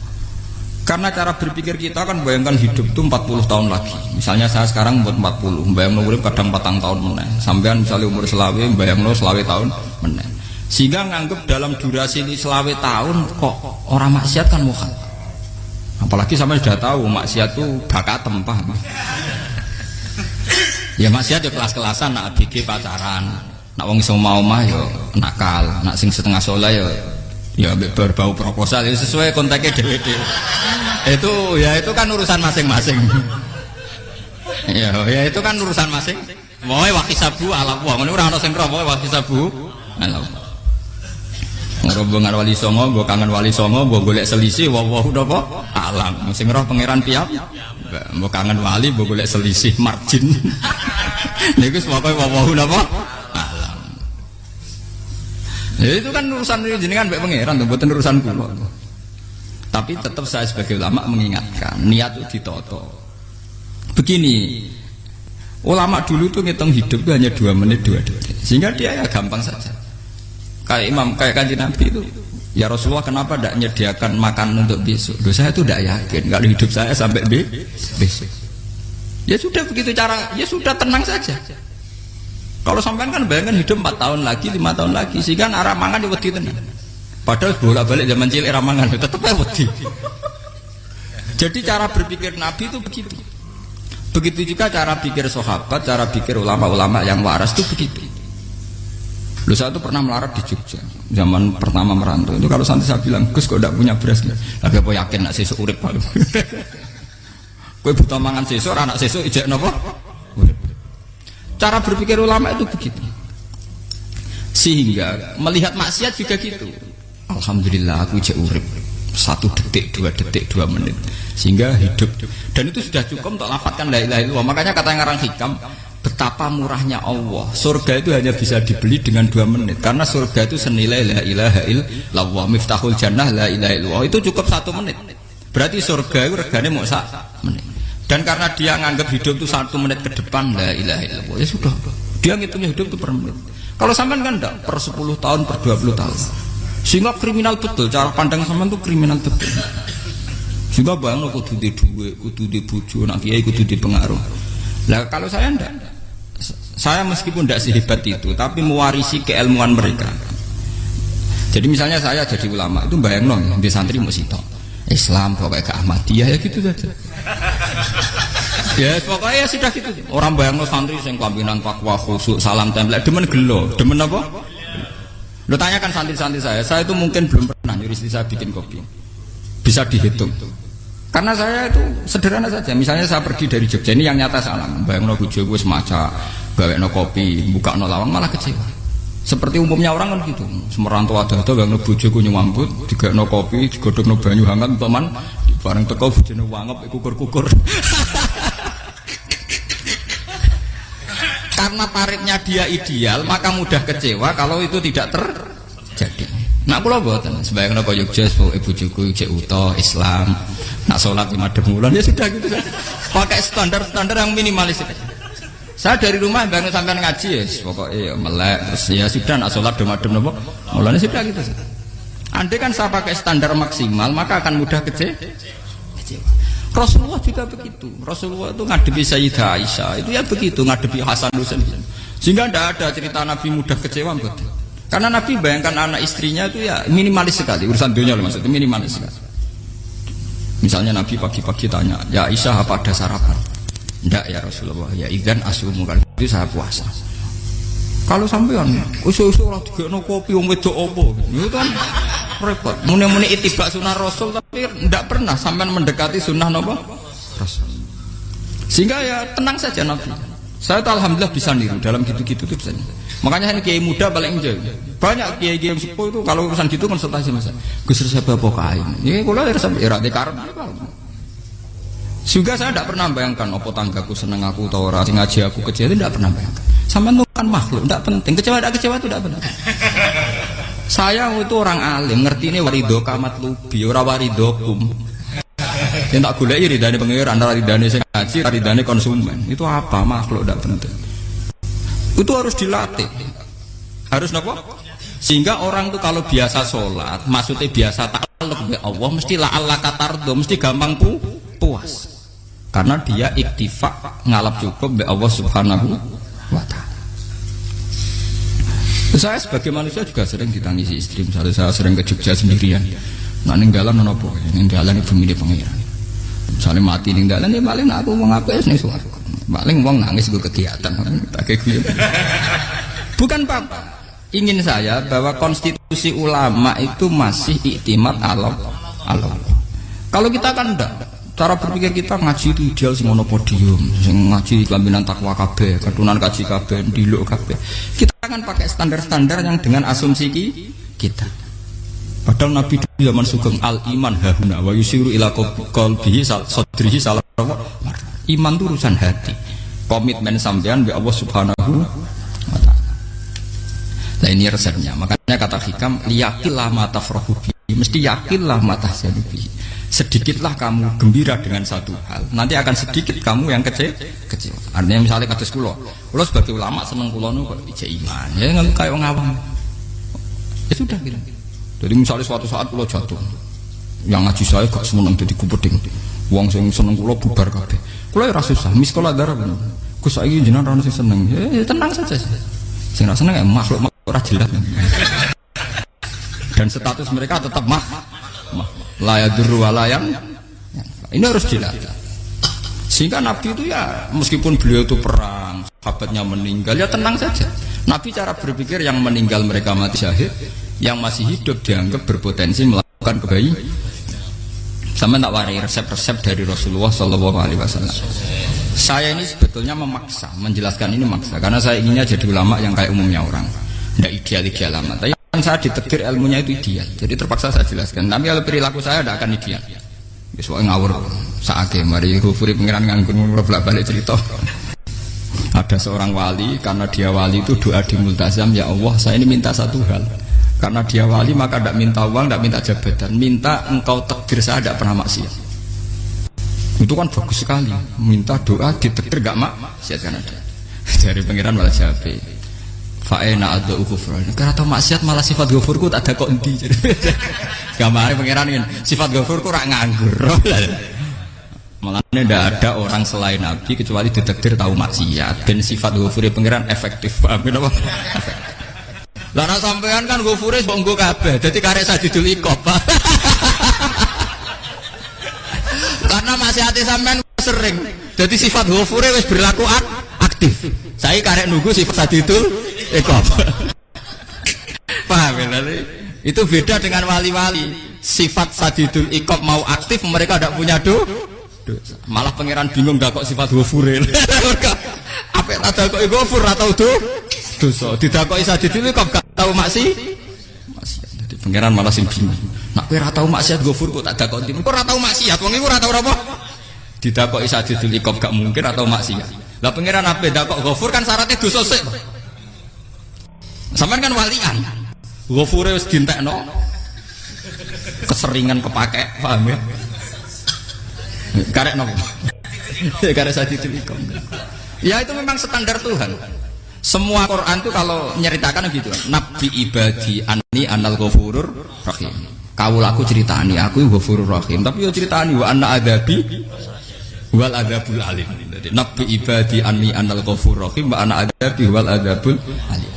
Karena cara berpikir kita kan bayangkan hidup itu 40 tahun lagi. Misalnya saya sekarang umur 40, bayangkan umur kadang 4 tahun meneh. Sampean misalnya umur selawe, bayangkan selawe tahun meneh. Sehingga nganggap dalam durasi ini selawe tahun kok orang maksiat kan mohal. Apalagi sampai sudah tahu maksiat itu bakatem, paham? Ya maksiat ya kelas-kelasan, nak BG pacaran. Nak wong iso mau mah yo nakal, nak sing setengah soleh ya berbau proposal ya sesuai kontaknya dhewe-dhewe. Itu kan urusan masing-masing. ya itu kan urusan masing. Moe wakisabu ala wong ngono ora ana sing ro moe wakisabu ala. Ngrobongan wali songo, mbok kangen wali songo, mbok golek selisih wawahu napa alam. Sing roh pangeran piyam. Mbok kangen wali, mbok golek selisih margin. Niku pokoke wawahu napa ya itu kan urusan jenengan mbek pangeran tuh, bukan urusan kula. Tapi tetap saya sebagai ulama mengingatkan niat itu ditoto. Begini, ulama dulu tuh ngitung hidup itu hanya 2 menit 2 detik, sehingga dia ya gampang saja. Kayak imam, kayak kanjeng Nabi itu, ya Rasulullah kenapa tidak menyediakan makan untuk besok? Loh, saya tuh tidak yakin kalau hidup saya sampai besok. Ya sudah begitu cara, ya sudah tenang saja. Kalau sampean kan bayangkan hidup 4 tahun lagi, 5 tahun lagi, sehingga arah mangan ya wedi tenan. Padahal bolak-balik zaman cilik arah mangan tetep ae wedi. Jadi cara berpikir Nabi itu begitu. Begitu juga cara pikir sahabat, cara pikir ulama-ulama yang waras itu begitu. Lu saya itu pernah melarat di Jogja, zaman pertama merantau. Itu kalau santri saya bilang, Gus kok tidak punya beras nggak? Lagi apa yakin nak sesuk urip paling. Kue buta mangan sesuk, anak sesuk ijek nopo? Cara berpikir ulama itu begitu. Sehingga melihat maksiat juga gitu. Alhamdulillah aku ijek urip 1 detik, 2 detik, 2 menit. Sehingga hidup. Dan itu sudah cukup untuk lafadzkan la ilaha illallah. Makanya kata ngarang hikam, betapa murahnya Allah. Surga itu hanya bisa dibeli dengan 2 menit. Karena surga itu senilai la ilaha illallah. Miftahul jannah la ilaha illallah. Itu cukup 1 menit. Berarti surga itu regane mau 1 menit. Dan karena dia nganggap hidup itu 1 menit ke depan la ilaha illallah, ya sudah. Dia ngitungnya hidup itu per menit. Kalau sampean kan enggak, per 10 tahun, per 20 tahun. Sehingga kriminal betul, cara pandang sampean itu kriminal betul. Sehingga bayang kudu di duwe, kudu di bojo, nak kiai kudu di pengaruh. Lah kalau saya enggak. Saya meskipun enggak sehebat itu, tapi mewarisi keilmuan mereka. Jadi misalnya saya jadi ulama, itu bayang di santri mau sitok. Islam pokoknya ke Ahmadiyah ya gitu saja. Ya pokoknya ya sudah gitu. Orang bayangno santri sing pampinan takwa khusyuk salam tempel demen gelo, demen apa? Lo tanyakan santri-santri saya itu mungkin belum pernah nyuruh istri saya bikin kopi. Bisa dihitung. Karena saya itu sederhana saja. Misalnya saya pergi dari Jogja, ini yang nyata salam. Bayangno bojoku wis maca, gawekno kopi, bukakno lawang malah kecewa. Seperti umumnya orang kan gitu. Semerantau ada-ada gak ngebojoku nyuambut, digekno kopi, digodhogno banyu hangat teman, bareng teko bojone wangep kukur-kukur. Karena tarifnya dia ideal, maka mudah kecewa kalau itu tidak terjadi. Nak kula boten, sebayang kaya Jogja ibu juku cek uta Islam, nak sholat 5 bulan ya sudah gitu saja. Pakai standar-standar yang minimalis. Saya dari rumah bangun sampai ngaji ya, pokoknya ya melek terus ya sudah nak sholat demadem nopo, mulanya sudah gitu saja. Andai kan saya pakai standar maksimal, maka akan mudah kecewa. Rasulullah juga begitu. Rasulullah itu ngadepi Sayyidah Aisyah itu ya begitu, ngadepi Hasan Husain. Sehingga tidak ada cerita Nabi mudah kecewa betul. Karena Nabi bayangkan anak istrinya itu ya minimalis sekali, urusan dunia loh maksudnya minimalis sekali. Misalnya Nabi pagi-pagi tanya, ya Aisyah apa ada sarapan? Tidak ya Rasulullah, ya idzan asumu, kalau itu saya puasa. Kalau sampean usul-usul ora digekno kopi wong wedok opo, itu kan repot. Muni-muni itibak sunnah Rasul tapi tidak pernah sampean mendekati sunnah napa Rasul. Sehingga ya tenang saja Nabi. Saya tuh alhamdulillah bisa niru dalam gitu-gitu tuh bisa. Makanya ini kiai muda paling jauh. Banyak kiai-kiai yang sepuh itu kalau urusan gitu konsultasi masa. Gus saya bawa kain. Ini kula harus sampai era dekarep. Juga saya tidak pernah bayangkan opo tanggaku seneng aku atau ora sing ngaji aku kecewa itu tidak pernah bayangkan. Sampean itu kan makhluk, tidak penting. Kecewa tidak kecewa itu tidak benar. Saya itu orang alim, ngerti ini warido kamat lubi, ora waridokum. Yang tak gulai ridane pengiran, antara ridane sing ngaji, ridane konsumen. Itu apa? Makhluk tidak penting. Itu harus dilatih. Harus apa? Sehingga orang itu kalau biasa sholat, maksudnya biasa takluk be Allah, mesti la'alla katardo, mesti gampang puas. Karena dia iktifak ngalap cukup be Allah Subhanahu wa ta'ala. Saya sebagai manusia juga sering ditangisi istri. Misalnya saya sering ke Jogja sendirian. Nah ninggalan nopo, ninggalan ibu milih pengiran. Misalnya mati ninggalan ya paling aku mau ngapain nih suara. Paling uang nangis gue kegiatan. Bukan apa. Ingin saya bahwa konstitusi ulama itu masih iktimat Allah. Kalau kita kan enggak. Cara berpikir kita ngaji itu ideal sing ono podium, sing ngaji kelaminan takwa kabeh, ketunan kaji kabeh, diluk kabeh. Kita akan pakai standar-standar yang dengan asumsi kita. Padahal Nabi di zaman sugeng al iman hahuna wa yusiru ila qalbihi sadrihi salah. Iman itu urusan hati. Komitmen sampean be Allah Subhanahu wa taala. Nah ini resepnya. Makanya kata hikam yakinlah mata tafrahu bi. Mesti yakinlah mata tahzanu bi. Sedikitlah kamu gembira dengan satu hal, nanti akan sedikit kamu yang kecewa. Artinya misalnya kados kula sebagai ulama seneng kula nu kok ijek iman, ya nggak kayak orang awam. Ya sudah gitu. Jadi misalnya suatu saat kula jatuh, yang ngaji saya gak semeneng jadi kupeding, wong sing seneng kula bubar kabeh. Kula ya ora susah, miskola darah bener. Gus saiki jenengan ora sing seneng, ya tenang saja. Sing ora seneng ya makhluk ora jelas. Dan status mereka tetap layaduru walayang. Ini harus dilatih. Sehingga Nabi itu ya meskipun beliau itu perang, sahabatnya meninggal, ya tenang saja. Nabi cara berpikir yang meninggal mereka mati syahid, yang masih hidup dianggap berpotensi melakukan kebaikan. Sama tak warai resep-resep dari Rasulullah SAW. Saya ini sebetulnya memaksa, menjelaskan ini maksa, karena saya inginnya jadi ulama yang kayak umumnya orang, tidak ideal-ideal amat. Tapi saya ditegir ilmunya itu ideal, jadi terpaksa saya jelaskan. Tapi kalau perilaku saya tidak akan ideal. Soalnya ngawur, saatnya mari Ghafuri pengiran nganggur bolak-balik cerita. Ada seorang wali, karena dia wali itu doa di multazam, ya Allah saya ini minta satu hal. Karena dia wali maka tidak minta uang, tidak minta jabatan, minta engkau takdir saya tidak pernah maksiat. Itu kan bagus sekali, minta doa ditakdir gak maksiat kan ada. Dari pengiran malah jawab. Fa'ena ada ukufran. Karena tahu maksiat malah sifat ghafurku tak ada kok endi. Gambarnya pangeran ini sifat ghafurku rak nganggur. Malah tidak ada orang selain Nabi kecuali ditakdir tahu maksiat. Dan sifat ghafuri pangeran efektif. Paham apa? Lah nek sampean kan ghafure mbok nggo kabeh. Dadi karek sadidul iqab. Karena maksiate sampean sering. Jadi sifat ghafure wis berlaku aktif. Saya karek nunggu sifat sadidul iqab. Paham ya? Itu beda dengan wali-wali. Sifat sadidul iqab mau aktif, mereka tidak punya dosa. Malah pangeran bingung gak kok sifat ghafure. Apa ada kok ghafur atau dosa? Didakoki sadidul iqab gak tahu maksiat. Jadi pangeran malah sing bingung. Nak kowe ora tahu maksiat ghafur kok tak dakoki. Kok ora tahu maksiat, wong iku ora tahu apa? Didakoki sadidul iqab gak mungkin atau maksiat. Lah pangeran apa dah kok Ghafur kan syaratnya dosa sik. Sampean kan walian. Ghafure wis dientekno. Keseringan kepake, paham ya? Karek nopo? Karek Sadidul Iqam. Ya itu memang standar Tuhan. Semua Quran itu kalau nyeritakan gitu, Nabi ibadi anni anal ghafurur rahim. Kawulaku ceritani aku ghafurur rahim, tapi yo ceritani wa anna adabi wal adabul alim. Jadi Nabi ibadi anni anal ghafurur rahim wa anna adabi wal adabul alim.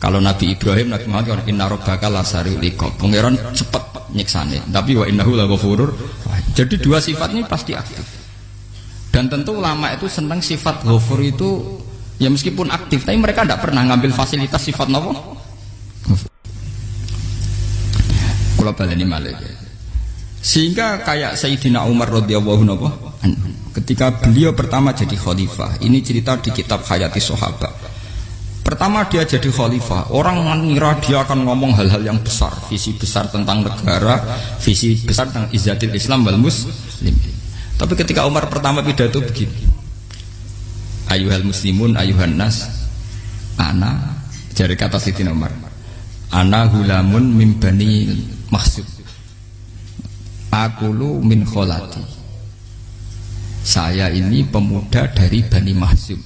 Kalau Nabi Ibrahim, Nabi Muhammad inna rabbaka lasariul iqab. Pangeran cepat nyiksane, tapi wa innahu laghafurur rahim. Jadi dua sifat ini pasti aktif. Dan tentu ulama itu senang sifat ghafur itu ya meskipun aktif, tapi mereka tidak pernah ngambil fasilitas sifat nopo. Kalau baleni malih. Sehingga kayak Sayyidina Umar radhiyallahu anhu, ketika beliau pertama jadi khalifah, ini cerita di kitab Hayati Sahabat. Pertama dia jadi khalifah, orang mengira dia akan ngomong hal-hal yang besar, visi besar tentang negara, visi besar tentang izzatil Islam wal muslim. Tapi ketika Umar pertama pidato begini, ayuhal muslimun ayuhan nas, ana, dari kata Sayyidina Umar, ana hulamun min bani Mahsub, akulu min kholati. Saya ini pemuda dari Bani Mahsub.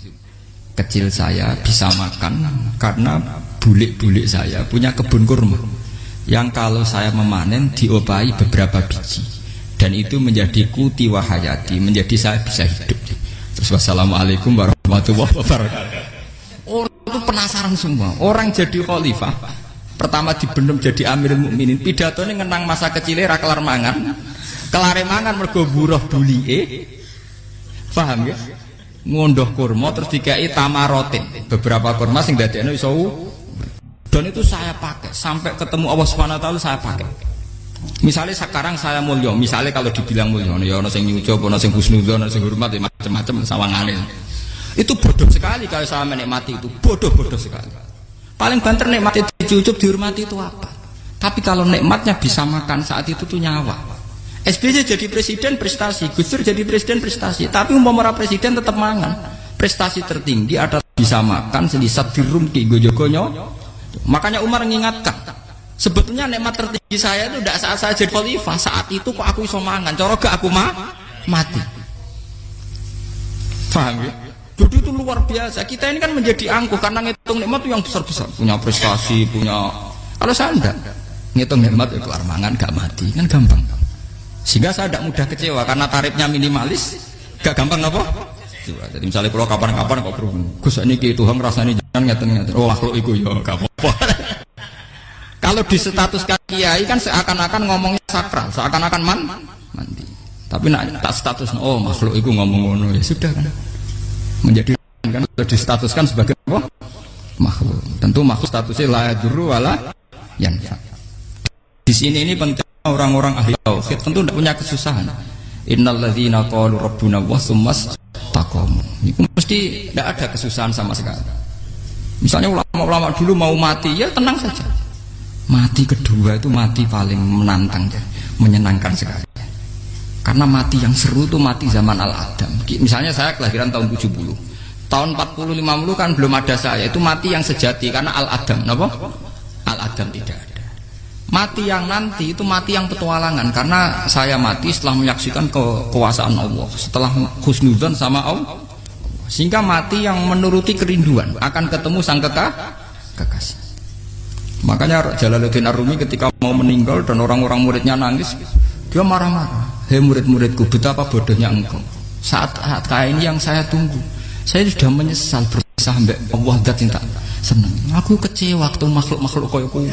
Kecil saya bisa makan karena bulik-bulik saya punya kebun kurma yang kalau saya memanen diopahi beberapa biji, dan itu menjadi kuti wahayati, menjadi saya bisa hidup. Terus wassalamualaikum warahmatullahi wabarakatuh. Orang itu penasaran semua. Orang jadi khalifah pertama dibendem jadi Amirul Mukminin, pidatonya ngenang masa kecilnya ra kelar mangan, kelare mangan mergo buruh dulike, paham ya? Ngondoh kurma terus dikai tamarotin, beberapa kurma sing dadekno iso. Dan itu saya pakai sampai ketemu Allah Subhanahu wa taala, saya pakai. Misalnya sekarang saya mulya, misalnya kalau dibilang mulya, ya ana sing nyucup, ana sing husnudzon, ana sing hormat, macam-macam sawangane. Itu bodoh sekali kalau saya menikmati itu, bodoh sekali. Paling banter nikmati dicucup, dihormati itu apa? Tapi kalau nikmatnya bisa makan saat itu tuh nyawa. SBY jadi presiden prestasi, Gus Dur jadi presiden prestasi, tapi umpama presiden tetap mangan. Prestasi tertinggi adalah bisa makan selisat dirumki gojogonyo. Makanya Umar mengingatkan, sebetulnya nikmat tertinggi saya itu tidak saat saya jadi khalifah, saat itu kok aku iso mangan, cara gak aku mati. Paham ya? Jadi itu luar biasa. Kita ini kan menjadi angkuh karena ngitung nikmat itu yang besar-besar, punya prestasi, punya. Kalau saya enggak ngitung nikmat ya kelar mangan gak mati, kan gampang. Sehingga saya tidak mudah kecewa karena tarifnya minimalis, gak gampang apa? Jadi misalnya kalau kapan-kapan kok berhubung, Gus ini Tuhan rasanya jangan ngeten-ngeten. Oh makhluk itu ya gak apa-apa. Kalau di status kiai kan seakan-akan ngomongnya sakral, seakan-akan mandi. Tapi nak tak status, oh makhluk itu ngomong-ngomong ya sudah kan. Menjadi kan sudah distatuskan sebagai apa? Makhluk. Tentu makhluk statusnya la yadurru wala yanfa. Di sini ini penting orang-orang ahli tauhid tentu tidak punya kesusahan. Innal ladzina qalu rabbuna wa tsummas taqamu. Itu mesti tidak ada kesusahan sama sekali. Misalnya ulama-ulama dulu mau mati ya tenang saja. Mati kedua itu mati paling menantang, menyenangkan sekali. Karena mati yang seru itu mati zaman Al-Adam. Misalnya saya kelahiran tahun 70. Tahun 40-50 kan belum ada saya. Itu mati yang sejati karena Al-Adam. Kenapa? Al-Adam tidak ada. Mati yang nanti itu mati yang petualangan. Karena saya mati setelah menyaksikan kekuasaan Allah. Setelah husnudzon sama Allah. Sehingga mati yang menuruti kerinduan. Akan ketemu sang kekasih. Makanya Jalaluddin Ar-Rumi ketika mau meninggal dan orang-orang muridnya nangis, dia marah-marah. Hei murid-muridku, betapa bodohnya engkau. Saat kayak ini yang saya tunggu. Saya sudah menyesal berpisah mbak Allah dat cinta seneng. Aku kecewa waktu makhluk-makhluk koyo kowe.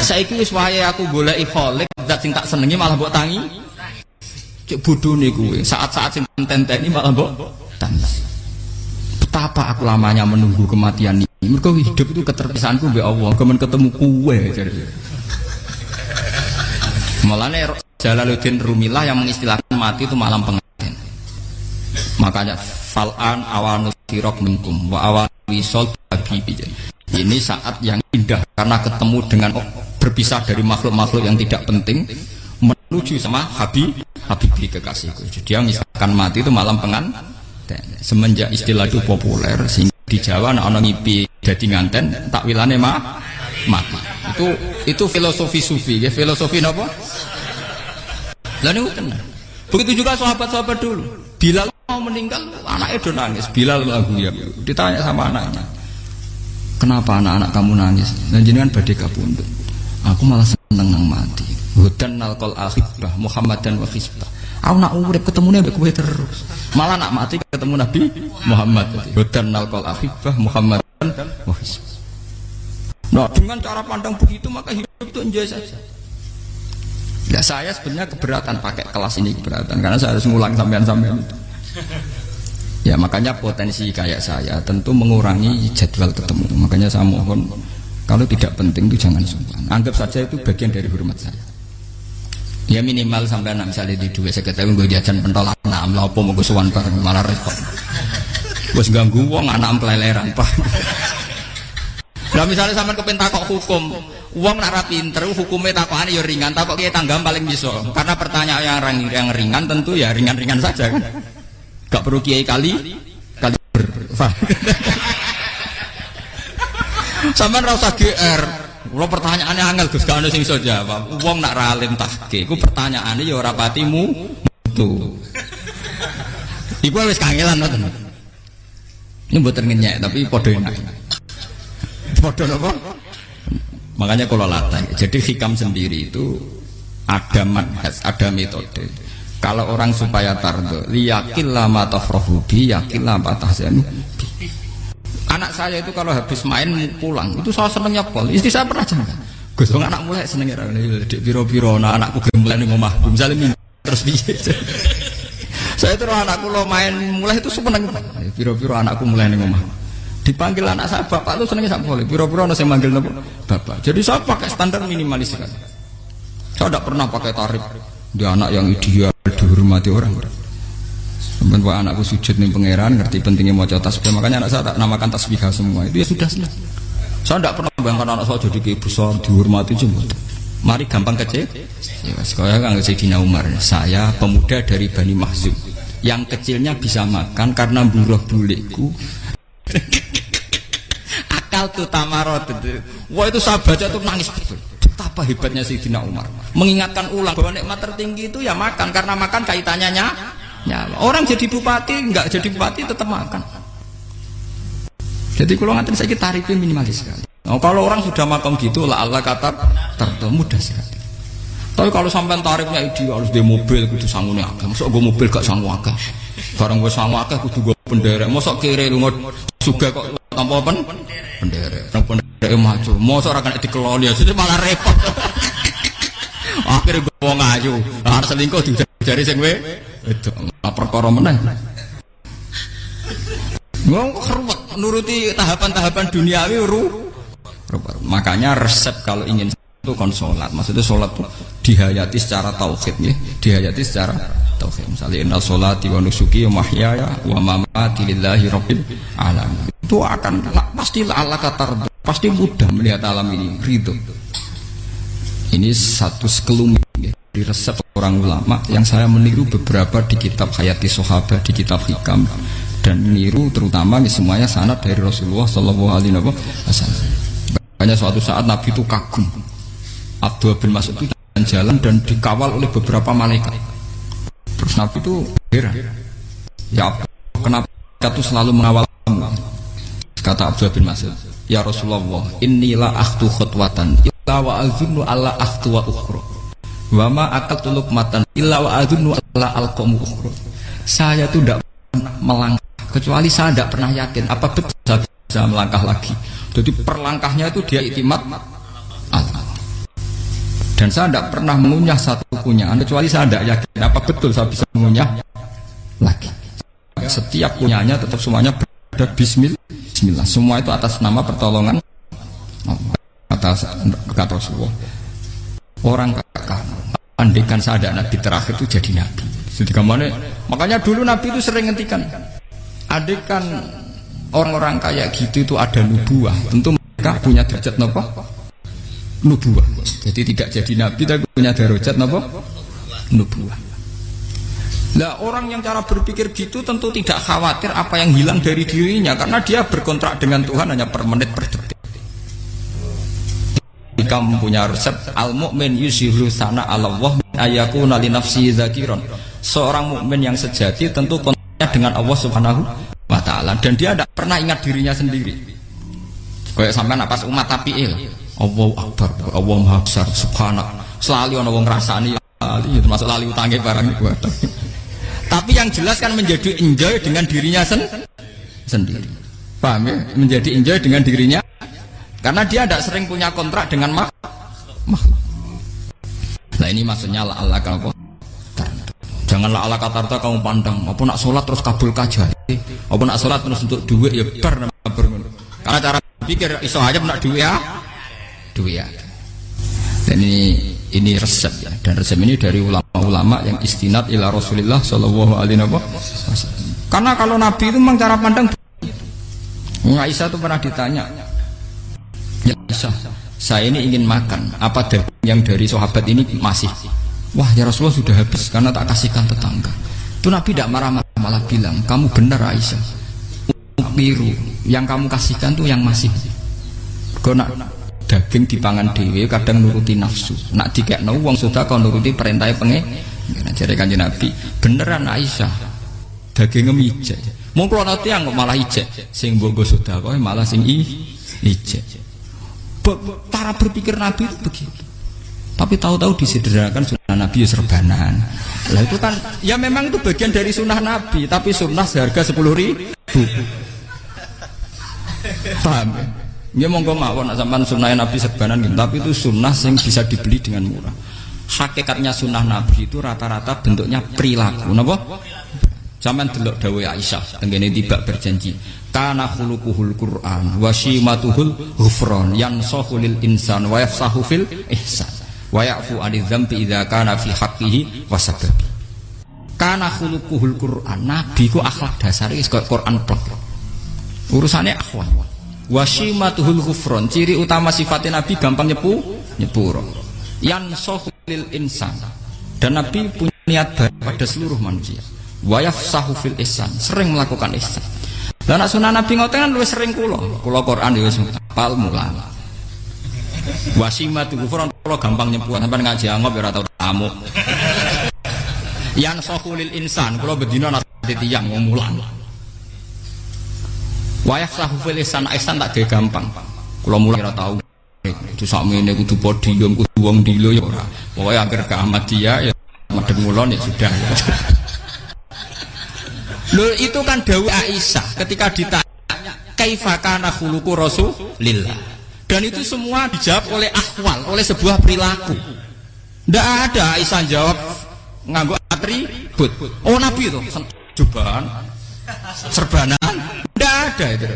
Saiki wis wayahe aku goleki khalik dat cinta senengi malah mbok tangi. Cek bodone kowe. Saat-saat sing tenteni malah mbok tangi. Betapa aku lamanya menunggu kematian ini. Mergo hidup itu keterpisahanku mbek Allah, kemen ketemu kowe. Mulane Jalaluddin Rumilah yang mengistilahkan mati itu malam pengantin. Makanya fal'an awanu sirok minkum wa awanu wisol habibi. Ini saat yang indah karena ketemu dengan berpisah dari makhluk-makhluk yang tidak penting menuju sama habibi kekasihku. Jadi dia mengistilahkan mati itu malam Semenjak istilah itu populer sehingga di Jawa anak ngipi jadi nganten takwilane mati. Itu filosofi sufi, ya filosofi apa? Lah niku tenan. Begitu juga sahabat-sahabat dulu. Bilal mau meninggal, anaknya udah nangis. Bilal lagu ya. Ditanya sama anaknya, kenapa anak-anak kamu nangis? Dan jenengan badhe kapundhut. Aku malah seneng nang mati. Hudan nalqal akhibah Muhammadan wa hizbah. Aku nak urip ketemune mbek kowe terus. Malah nak mati ketemu Nabi Muhammad. Hudan nalqal akhibah Muhammadan wa hizbah. Nah, dengan cara pandang begitu maka hidup itu enjoy saja. Ya saya sebenarnya keberatan pakai kelas ini, keberatan karena saya harus ngulang sampean-sampean. Ya makanya potensi kayak saya tentu mengurangi jadwal ketemu. Makanya saya mohon kalau tidak penting itu jangan sungkan. Anggap saja itu bagian dari hormat saya. Ya minimal sampai misalnya di dua sekretari gue jajan pentolan enam lapo mau gue suwan bareng malah repot. Bos ganggu wong anak peleleran pak. Nah misalnya sampai kepen takok hukum, uang nak pinter, hukumnya takokane ya ringan, takok kiai tanggam paling bisa. Karena pertanyaan yang ringan tentu ya ringan-ringan saja kan. Gak perlu kiai kali sampean ra usah GR. Kalau pertanyaannya angel Gus gak ono sing iso jawab. Wong nak ra alim tahke, iku pertanyaane ya ora patimu tuh. Iku wis kangelan ngoten. Ini mboten ngenyek tapi padha enak. Padha napa? Makanya kalau latih. Jadi hikam sendiri itu ada manhaj, ada metode. Kalau orang supaya tardo, yakin lama tafrahu bi, yakin lama tahzanu. Anak saya itu kalau habis main pulang, itu saya senengnya pol. Istri saya pernah jangan. Gus, anak mulai senengnya dek biro-biro, nah anakku mulai nih ngomah, misalnya minggu terus biasa. Saya itu anakku lo main mulai itu seneng. Biro-biro anakku mulai nih ngomah. Dipanggil anak saya bapak itu senengnya sama boleh. Biro-biro nasi manggil bapak. Jadi saya pakai standar minimalis kan. Saya tidak pernah pakai tarif. Dia anak yang ideal dihormati orang. Sampai anakku sujud nih pangeran, ngerti pentingnya mau tasbih. Makanya anak saya tak namakan tasbihah semua. Itu ya sudah selesai. Saya tidak pernah bayangkan anak saya jadi kayak besar dihormati cuma. Mari gampang kecil. Ya, sekolah kan Sayyidina Umar. Saya pemuda dari Bani Mahzum. Yang kecilnya bisa makan karena buruh bulikku. Akal tuh tamarot itu. Wah itu saya baca tuh nangis. Betapa hebatnya Sayyidina Umar. Mengingatkan ulang bahwa nikmat tertinggi itu ya makan karena makan kaitannya nyawa. Orang jadi bupati, enggak jadi bupati tetap makan. Jadi kalau ngantin saya tarifnya minimalis sekali. Oh, kalau orang sudah makan gitu, lah Allah kata tertentu mudah sekali. Tapi kalau sampai tarifnya ideal harus di mobil, kudu sangune akeh. Masuk gue mobil gak sanggup akeh. Barang gue sanggup akeh, kudu gue penderek. Masuk kiri lu juga kok tanpa penderek. Penderek maju. Masuk orang kena dikeloni, jadi malah repot. Akhirnya gue ngaju. Harus selingkuh dari sing we. Itu perkara meneh. Wong keruwet nuruti tahapan-tahapan duniawi makanya resep kalau ingin itu kon sholat. Maksudnya sholat itu dihayati secara tauhid ya. Dihayati secara tauhid. Misalnya inna sholati wa nusuki wa mahyaya wa mamati lillahi rabbil alamin. Itu akan pasti Allah katar, pasti mudah melihat alam ini ridho. Ini satu sekelumit ya, di resep orang ulama yang saya meniru beberapa di kitab Hayati Sahabat, di kitab Hikam, dan meniru terutama semuanya sanad dari Rasulullah Shallallahu Alaihi Wasallam. Makanya suatu saat Nabi itu kagum. Abdullah bin Mas'ud itu jalan dan dikawal oleh beberapa malaikat. Terus Nabi itu heran. Ya kenapa itu selalu mengawal kamu? Kata Abdullah bin Mas'ud, ya Rasulullah, inilah akhtu khutwatan illa wa azunnu alla akhtu wa ukhra wa ma aqaltu luqmatan illa wa azunnu alla alqamu ukhra. Saya itu tidak pernah melangkah kecuali saya tidak pernah yakin apa betul saya bisa melangkah lagi. Jadi perlangkahnya itu dia iktimat Allah. Dan saya tidak pernah mengunyah satu kunyahan kecuali saya tidak yakin apa betul saya bisa mengunyah lagi. Setiap kunyahnya tetap semuanya ada bismillah. Semua itu atas nama pertolongan atas kata Rasulullah. Orang kakak andikan saya ada nabi terakhir itu jadi nabi. Jadi kemana? Makanya dulu nabi itu sering ngentikan. Andikan orang-orang kayak gitu itu ada nubuah. Tentu mereka punya derajat apa? Nubuah. Jadi tidak jadi nabi tapi punya derajat apa? Nubuah. Lah orang yang cara berpikir gitu tentu tidak khawatir apa yang hilang dari dirinya, karena dia berkontrak dengan Tuhan hanya per menit per detik. Kamu punya resep al-mu'min yusiru sana Allah ayakuna li nafsi dzakiron. Seorang mukmin yang sejati tentu kontraknya dengan Allah Subhanahu wa taala, dan dia tidak pernah ingat dirinya sendiri. Kayak sampean pas umat tapiil, Allahu akbar, Allah maha besar, subhanallah. Selalu ana wong ngrasani itu termasuk lali utange barang iku. Tapi yang jelas kan menjadi enjoy dengan dirinya sendiri. Paham ya? Menjadi enjoy dengan dirinya. Karena dia tidak sering punya kontrak dengan makhluk. Nah ini maksudnya Allah kalau janganlah Allah kata kamu pandang. Apa nak sholat terus kabul kaja. Apa nak sholat terus untuk duit ya bar. Karena cara pikir iso aja nak duit ya. Duit ya. Dan ini resep ya, dan resep ini dari ulama-ulama yang istinad ila Rasulillah sallallahu alaihi wasallam. Karena kalau Nabi itu memang cara pandang. Aisyah itu pernah ditanya, ya Aisyah, saya ini ingin makan, apa daging yang dari sahabat ini masih? Wah ya Rasulullah sudah habis karena tak kasihkan tetangga. Itu Nabi tidak marah-marah, malah bilang, kamu benar Aisyah, biru yang kamu kasihkan tuh yang masih. Kau nak daging dipangan dhewe kadang nuruti nafsu. Nak dikekno wong sedekah nuruti perintah pengen. Jare Kanjeng Nabi, beneran Aisyah. Daging ngijek. Mung kula nate yang malah ijek. Sing mbok sedekah malah sing ijek. Cara berpikir Nabi itu begitu. Tapi tahu-tahu disederhanakan sunnah Nabi ya serbanan. Lah itu kan ya memang itu bagian dari sunnah Nabi, tapi sunnah seharga 10.000. Paham ya? Ya monggo mawon sampean sunah Nabi serbanan gitu, tapi itu sunnah yang bisa dibeli dengan murah. Hakikatnya sunnah Nabi itu rata-rata bentuknya perilaku, napa? Sampean delok dawuh Aisyah, tengene tiba berjanji, kana khuluquhul Qur'an wa shimatuhul ghufran yansahu lil insan wa yafsahu fil ihsan wa ya'fu 'anil dzambi idza kana fi haqqihi wa sababi. Kana khuluquhul Qur'an, Nabi ku akhlak dasare wis kaya Quran plek. Urusane akhwat. Wasimatuhul ghufron, ciri utama sifatnya Nabi gampang nyepuro. Yansahu lil insan, dan Nabi punya niat baik pada seluruh manusia. Wa yafsahu fil ihsan, sering melakukan ihsan. Lah nek sunah Nabi ngoten kan luwih sering kula Quran ya wis hafal mulang. Wasimatuhul ghufron kula gampang nyepuro, sampean ngaji angop ya ora tau tamu. Yansahu lil insan, kula bedina nate tiyang mulang. Wayah sahu filisan ihsan tak gawe gampang. Kula mulai ora tau. Itu sakmene kudu podium kudu wong dilo ya ora. Pokoke anggere gak Ahmadiyah ya madhep mulon ya sudah. Lho itu kan dawuh Aisyah ketika ditanya kaifa kana khuluqu Rasulillah. Dan itu semua dijawab oleh ahwal, oleh sebuah perilaku. Ndak ada Aisyah jawab nganggo atribut. Oh Nabi itu jubahan serbanan. Tidak ada itu.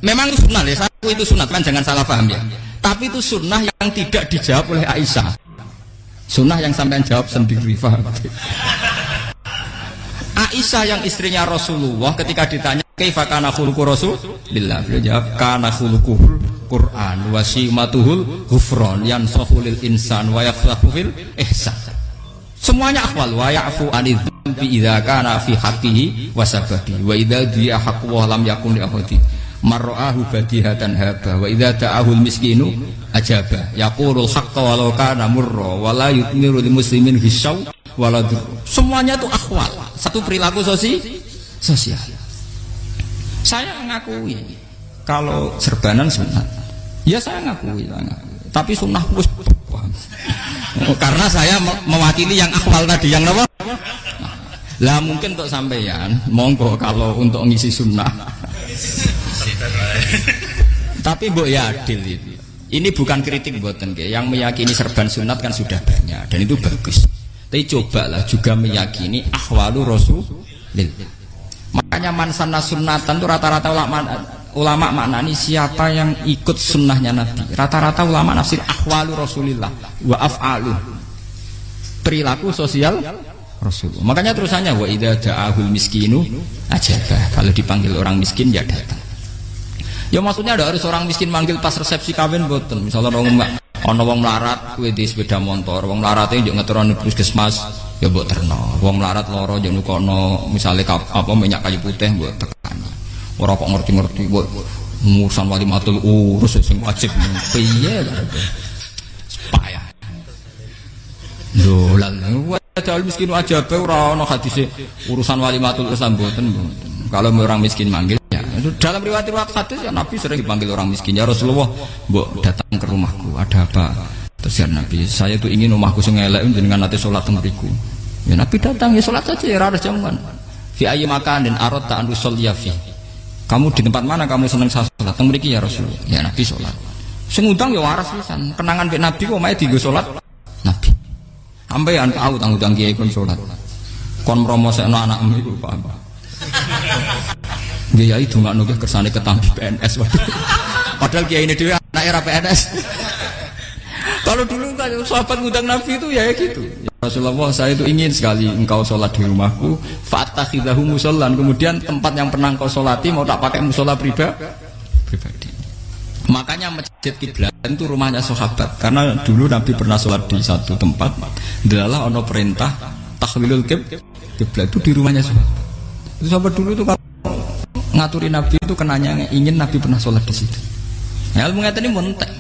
Memang itu sunnah ya, itu sunnah kan, jangan salah paham ya. Tapi itu sunnah yang tidak dijawab oleh Aisyah. Sunnah yang sampean jawab sendiri, paham? Aisyah yang istrinya Rasulullah ketika ditanya kaifa kana khuluqu Rasulillah, beliau jawab kana khuluquhul Qur'an wa simatuhul ghufran yansahu lil insan wa yafsahu fil ihsan. Semuanya akwal wa ya'fu 'anil dzambi idza kana fi haqqihi wa sababi wa idza dia haqqu wa lam yakun li ahadi marra'ahu badihatan haba wa idza ta'ahul miskinu ajaba yaqulul haqqa walau kana murra wa la yutmiru lil muslimin hisau wala dur. Semuanya itu akwal, satu perilaku sosial. Saya mengakui kalau serbanan sunat. Ya saya ngakui. Tapi sunnah wis karena saya mewakili yang akwal tadi, yang apa? Lah mungkin untuk sampeyan, monggo kalau untuk ngisi sunnah. Tapi mbok ya adil itu. Ini bukan kritik mboten nggih. Yang meyakini serban sunat kan sudah banyak dan itu bagus. Tapi cobalah juga meyakini ahwalu Rasulillah. Makanya mansana sunnatan itu rata-rata ulama maknani siapa yang ikut sunnahnya Nabi. Rata-rata ulama nafsir ahwalu Rasulillah wa af'alu, perilaku sosial Rasulullah. Makanya terusannya wa idza ja'ahul miskinu ajabah, kalau dipanggil orang miskin ya datang. Ya maksudnya ada harus orang miskin manggil pas resepsi kawin mboten. Misalnya ana wong melarat kuwi di sepeda motor, wong melarate yo ngeturane puskesmas ya mbok terno. Wong melarat lara ya nukono misale minyak kayu putih mbok tekani. Ora kok ngerti-ngerti mbok urusan walimatul urus sing wajib piye kabeh. Payah. Lho lan Padahal miskin wajib ora ana hadise urusan walimatul Islam mboten. Kalau orang miskin manggil ya. Dalam riwayat hadis ya Nabi sering dipanggil orang miskin. Ya Rasulullah, mbok datang ke rumahku, ada apa? Terus ya Nabi, saya tuh ingin rumahku sing elek jenengan nate salat teng mriku. Ya Nabi datang ya salat saja ya harus jaman. Fi ayyi makanin aradta an tusalliya fi. Kamu di tempat mana kamu seneng salat teng mriki ya Rasulullah. Ya Nabi salat. Sing ngundang ya waras pisan. Kenangan mek Nabi kok mae dienggo salat Nabi. Sampeyan tahu tanggung kiai kon salat. Kon mromosekno anakmu iku paham. Kiai dongakno ke kersane ketampi PNS waduh. Padahal kiai ini dhewe anake ra PNS. Kalau dulu kan sahabat ngundang Nabi itu ya gitu. Ya Rasulullah, saya itu ingin sekali engkau sholat di rumahku. Fatakhidahu musallan. Kemudian tempat yang pernah engkau sholati mau tak pakai musola pribadi. Makanya masjid kiblat itu rumahnya sahabat. Karena dulu Nabi pernah sholat di satu tempat. Adalah ono perintah tahwilul kiblat itu di rumahnya sahabat. Itu sahabat dulu itu kalau ngaturin Nabi itu kenanya ingin Nabi pernah sholat di situ. Ya ilmu ngeten ini mentek.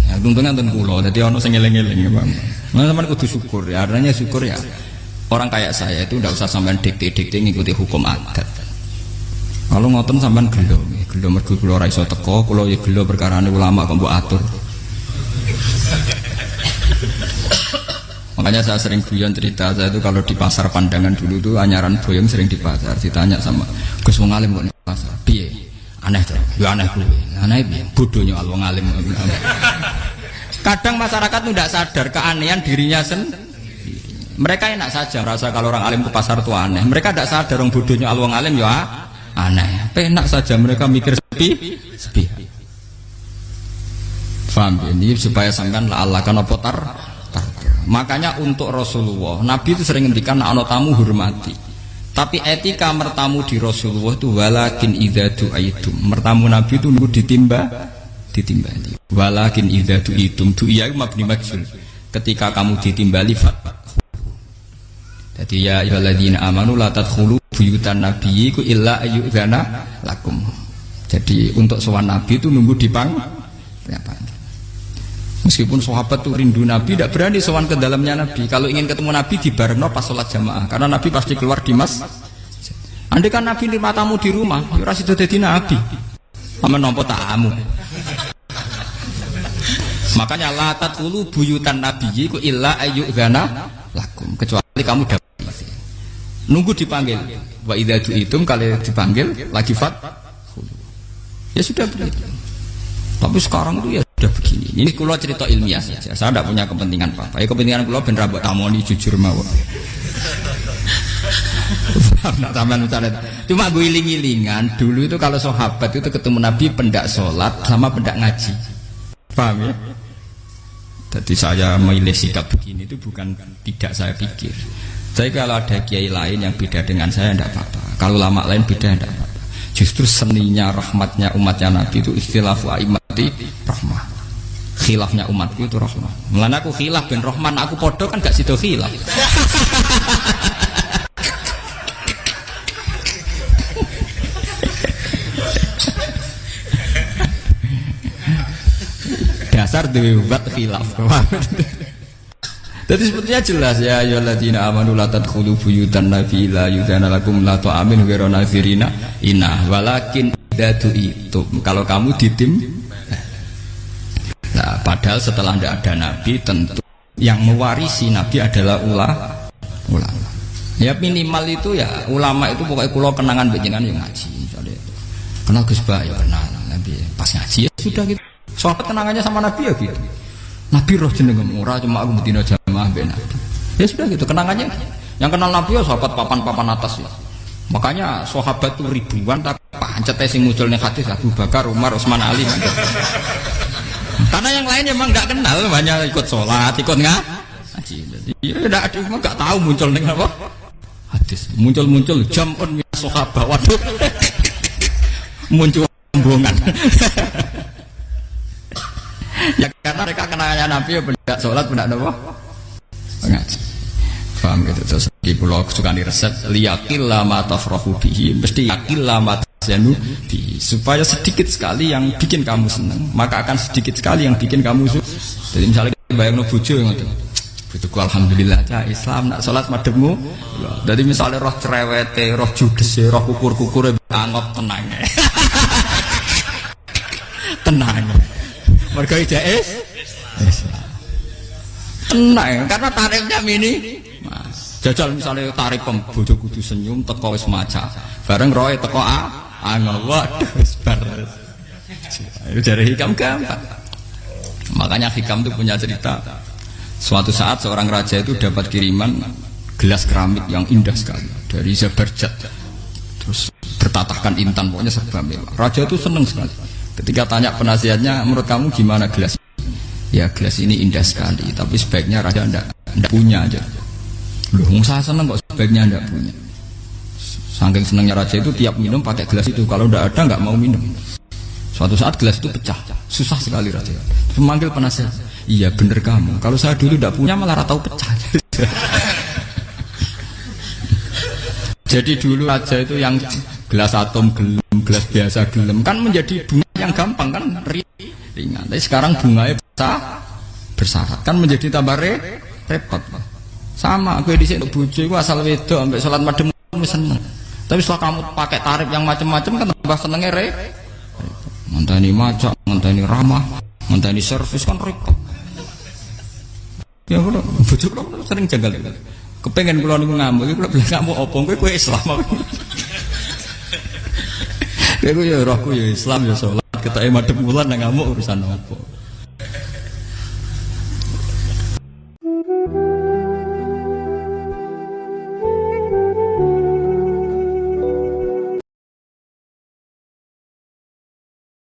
Ya untungnya ten kula, dadi ana sing eling-eling ya, Bang. Nah, sampean kudu syukur ya. Artinya syukur ya. Orang kayak saya itu ndak usah sampean dikte-dikte ngikuti hukum adat. Kalau ngoten sampean gelo mergo kula ora iso teko, kula ya gelo perkarane ulama kok mbok atur. Makanya saya sering guyon cerita, saya itu kalau di pasar Pandangan dulu itu anyaran boyong sering di pasar, ditanya sama Gus wong alim kok di pasar. Piye? Aneh tuh, ya aneh kuwi. Aneh piye? Bodohnya wong alim. Kadang masyarakat itu tidak sadar keanehan dirinya sendiri. Mereka enak saja merasa kalau orang alim ke pasar itu aneh. Mereka tidak sadar orang bodohnya wong alim ya aneh. Enak saja mereka mikir sepi. Faham ini supaya sampean Allah kan apa tar. Makanya untuk Rasulullah, Nabi itu sering ngendikan ana tamu hormati. Tapi etika mertamu di Rasulullah itu walakin idza du'aitum. Mertamu Nabi itu nunggu ditimbali. Walakin idza du'itum du'iya mabni majhul. Ketika kamu ditimbali jadi ya ayyuhalladzina amanu la tadkhulu buyutan nabiyyi illa ayyudzana lakum. Jadi untuk sowan Nabi itu nunggu dipang. Meskipun sahabat itu rindu Nabi, tidak berani sowan ke dalamnya Nabi. Kalau ingin ketemu Nabi di barno pas sholat jamaah, karena Nabi pasti keluar di mas. Andai kan Nabi nerima tamu di rumah, ya ora sida dadi Nabi. Amen nampa tamu. Makanya la tadkhulu buyutan nabiyyi illa ayyudzana lakum, kecuali kamu dapat nunggu dipanggil. Wa idza du'itum kalau dipanggil lagi fat. Ya sudah begitu. Tapi sekarang itu ya sudah begini. Ini kulo cerita ilmiah saja. Saya tidak punya kepentingan apa-apa. Ya kepentingan kulo ben rambut tamoni jujur mawon. Nak sampean misalnya. Cuma gue iling-ilingan dulu itu kalau sahabat itu ketemu Nabi pendak sholat sama pendak ngaji. Paham ya? Jadi saya memilih sikap begini itu bukan tidak saya pikir. Jadi kalau ada kiai lain yang beda dengan saya tidak apa-apa. Kalau lama lain beda tidak apa-apa. Justru seninya rahmatnya umatnya Nabi itu istilah aimati rahmah. Khilafnya umatku itu rahmah. Mulane aku khilaf ben rahman, aku podo kan gak sido khilaf. Dasar dewe buat khilaf. Jadi sepertinya jelas ya ayyuhalladzina amanu la tadkhulu buyutan nabi la yudzana lakum la ta'amin ghairu nazirina inna walakin idza du'itum. Kalau kamu ditim. Nah, padahal setelah tidak ada nabi tentu yang mewarisi nabi adalah ulama. Ya minimal itu ya ulama itu pokoknya kula kenangan bejengan yang ngaji. Misalnya kenal Gus Ba ya kenal nabi pas ngaji ya sudah gitu. Sahabat kenangannya sama nabi ya gitu. Nabi roh jenengem ora cuma aku betina jamaah mbek Nabi. Ya sudah gitu kenangannya. Yang kenal Nabi ya sahabat papan-papan atas ya. Makanya sahabat itu ribuan tapi pancet sing muncul ning hadis Abu Bakar, Umar, Utsman, Ali. Karena yang lain memang enggak kenal, hanya ikut sholat, ikut ngaji. Jadi ya enggak ada memang enggak tahu muncul ning apa? Hadis. Muncul jamun min sahabat. Waduh. Muncul rombongan. Ya karena mereka kenangannya Nabi ya pendak sholat, pendak apa? Ngaji. Paham gitu. Terus iki kula sukani resep liyaqilla ma tafrahu bihi, mesti yaqilla ma tasyanu bihi, supaya sedikit sekali yang bikin kamu senang, maka akan sedikit sekali yang bikin kamu suka. Jadi misalnya bayangno bojo ngoten. Bojoku alhamdulillah cah Islam nak salat madhepmu. Jadi misalnya roh cerewete, roh judese, roh kukur-kukure angop tenang. Tenang. Mergo ijazah Islam. Tenang, karena tarifnya mini. Jajal misalnya tarif bojo kudu senyum teko wis maca. Bareng roe teko waduh wis bar. Itu dari hikam gampang. Makanya hikam itu punya cerita. Suatu saat seorang raja itu dapat kiriman gelas keramik yang indah sekali dari Zabarjat. Terus bertatahkan intan, pokoknya serba mewah. Raja itu senang sekali. Ketika tanya penasihatnya, menurut kamu gimana gelas? Ya gelas ini indah sekali, tapi sebaiknya raja ndak punya aja. Loh, saya senang kok sebaiknya ndak punya. Saking senangnya raja itu tiap minum pakai gelas itu, kalau ndak ada nggak mau minum. Suatu saat gelas itu pecah, susah sekali raja. Memanggil penasihat, iya bener kamu. Kalau saya dulu ndak punya malah tahu pecah. Jadi dulu raja itu yang gelas atom gelem, gelas biasa gelem, kan menjadi bunga yang gampang kan ringan. Tapi sekarang bunganya bersyarat kan menjadi tambah repot. Sama aku di sini bojo iku asal wedok sampai salat madhem wis seneng. Tapi setelah kamu pakai tarif yang macam-macam kan tambah senenge ngenteni macak, ngenteni ramah, ngenteni servis kan repot. Ya kula bojo kula sering janggal. Kepengen kula niku ngamuk, iki kula bilang ngamuk opo kowe Islam. Kowe ya rohku ya Islam ya salat, ketoke madhep wulan nang ngamuk urusan opo.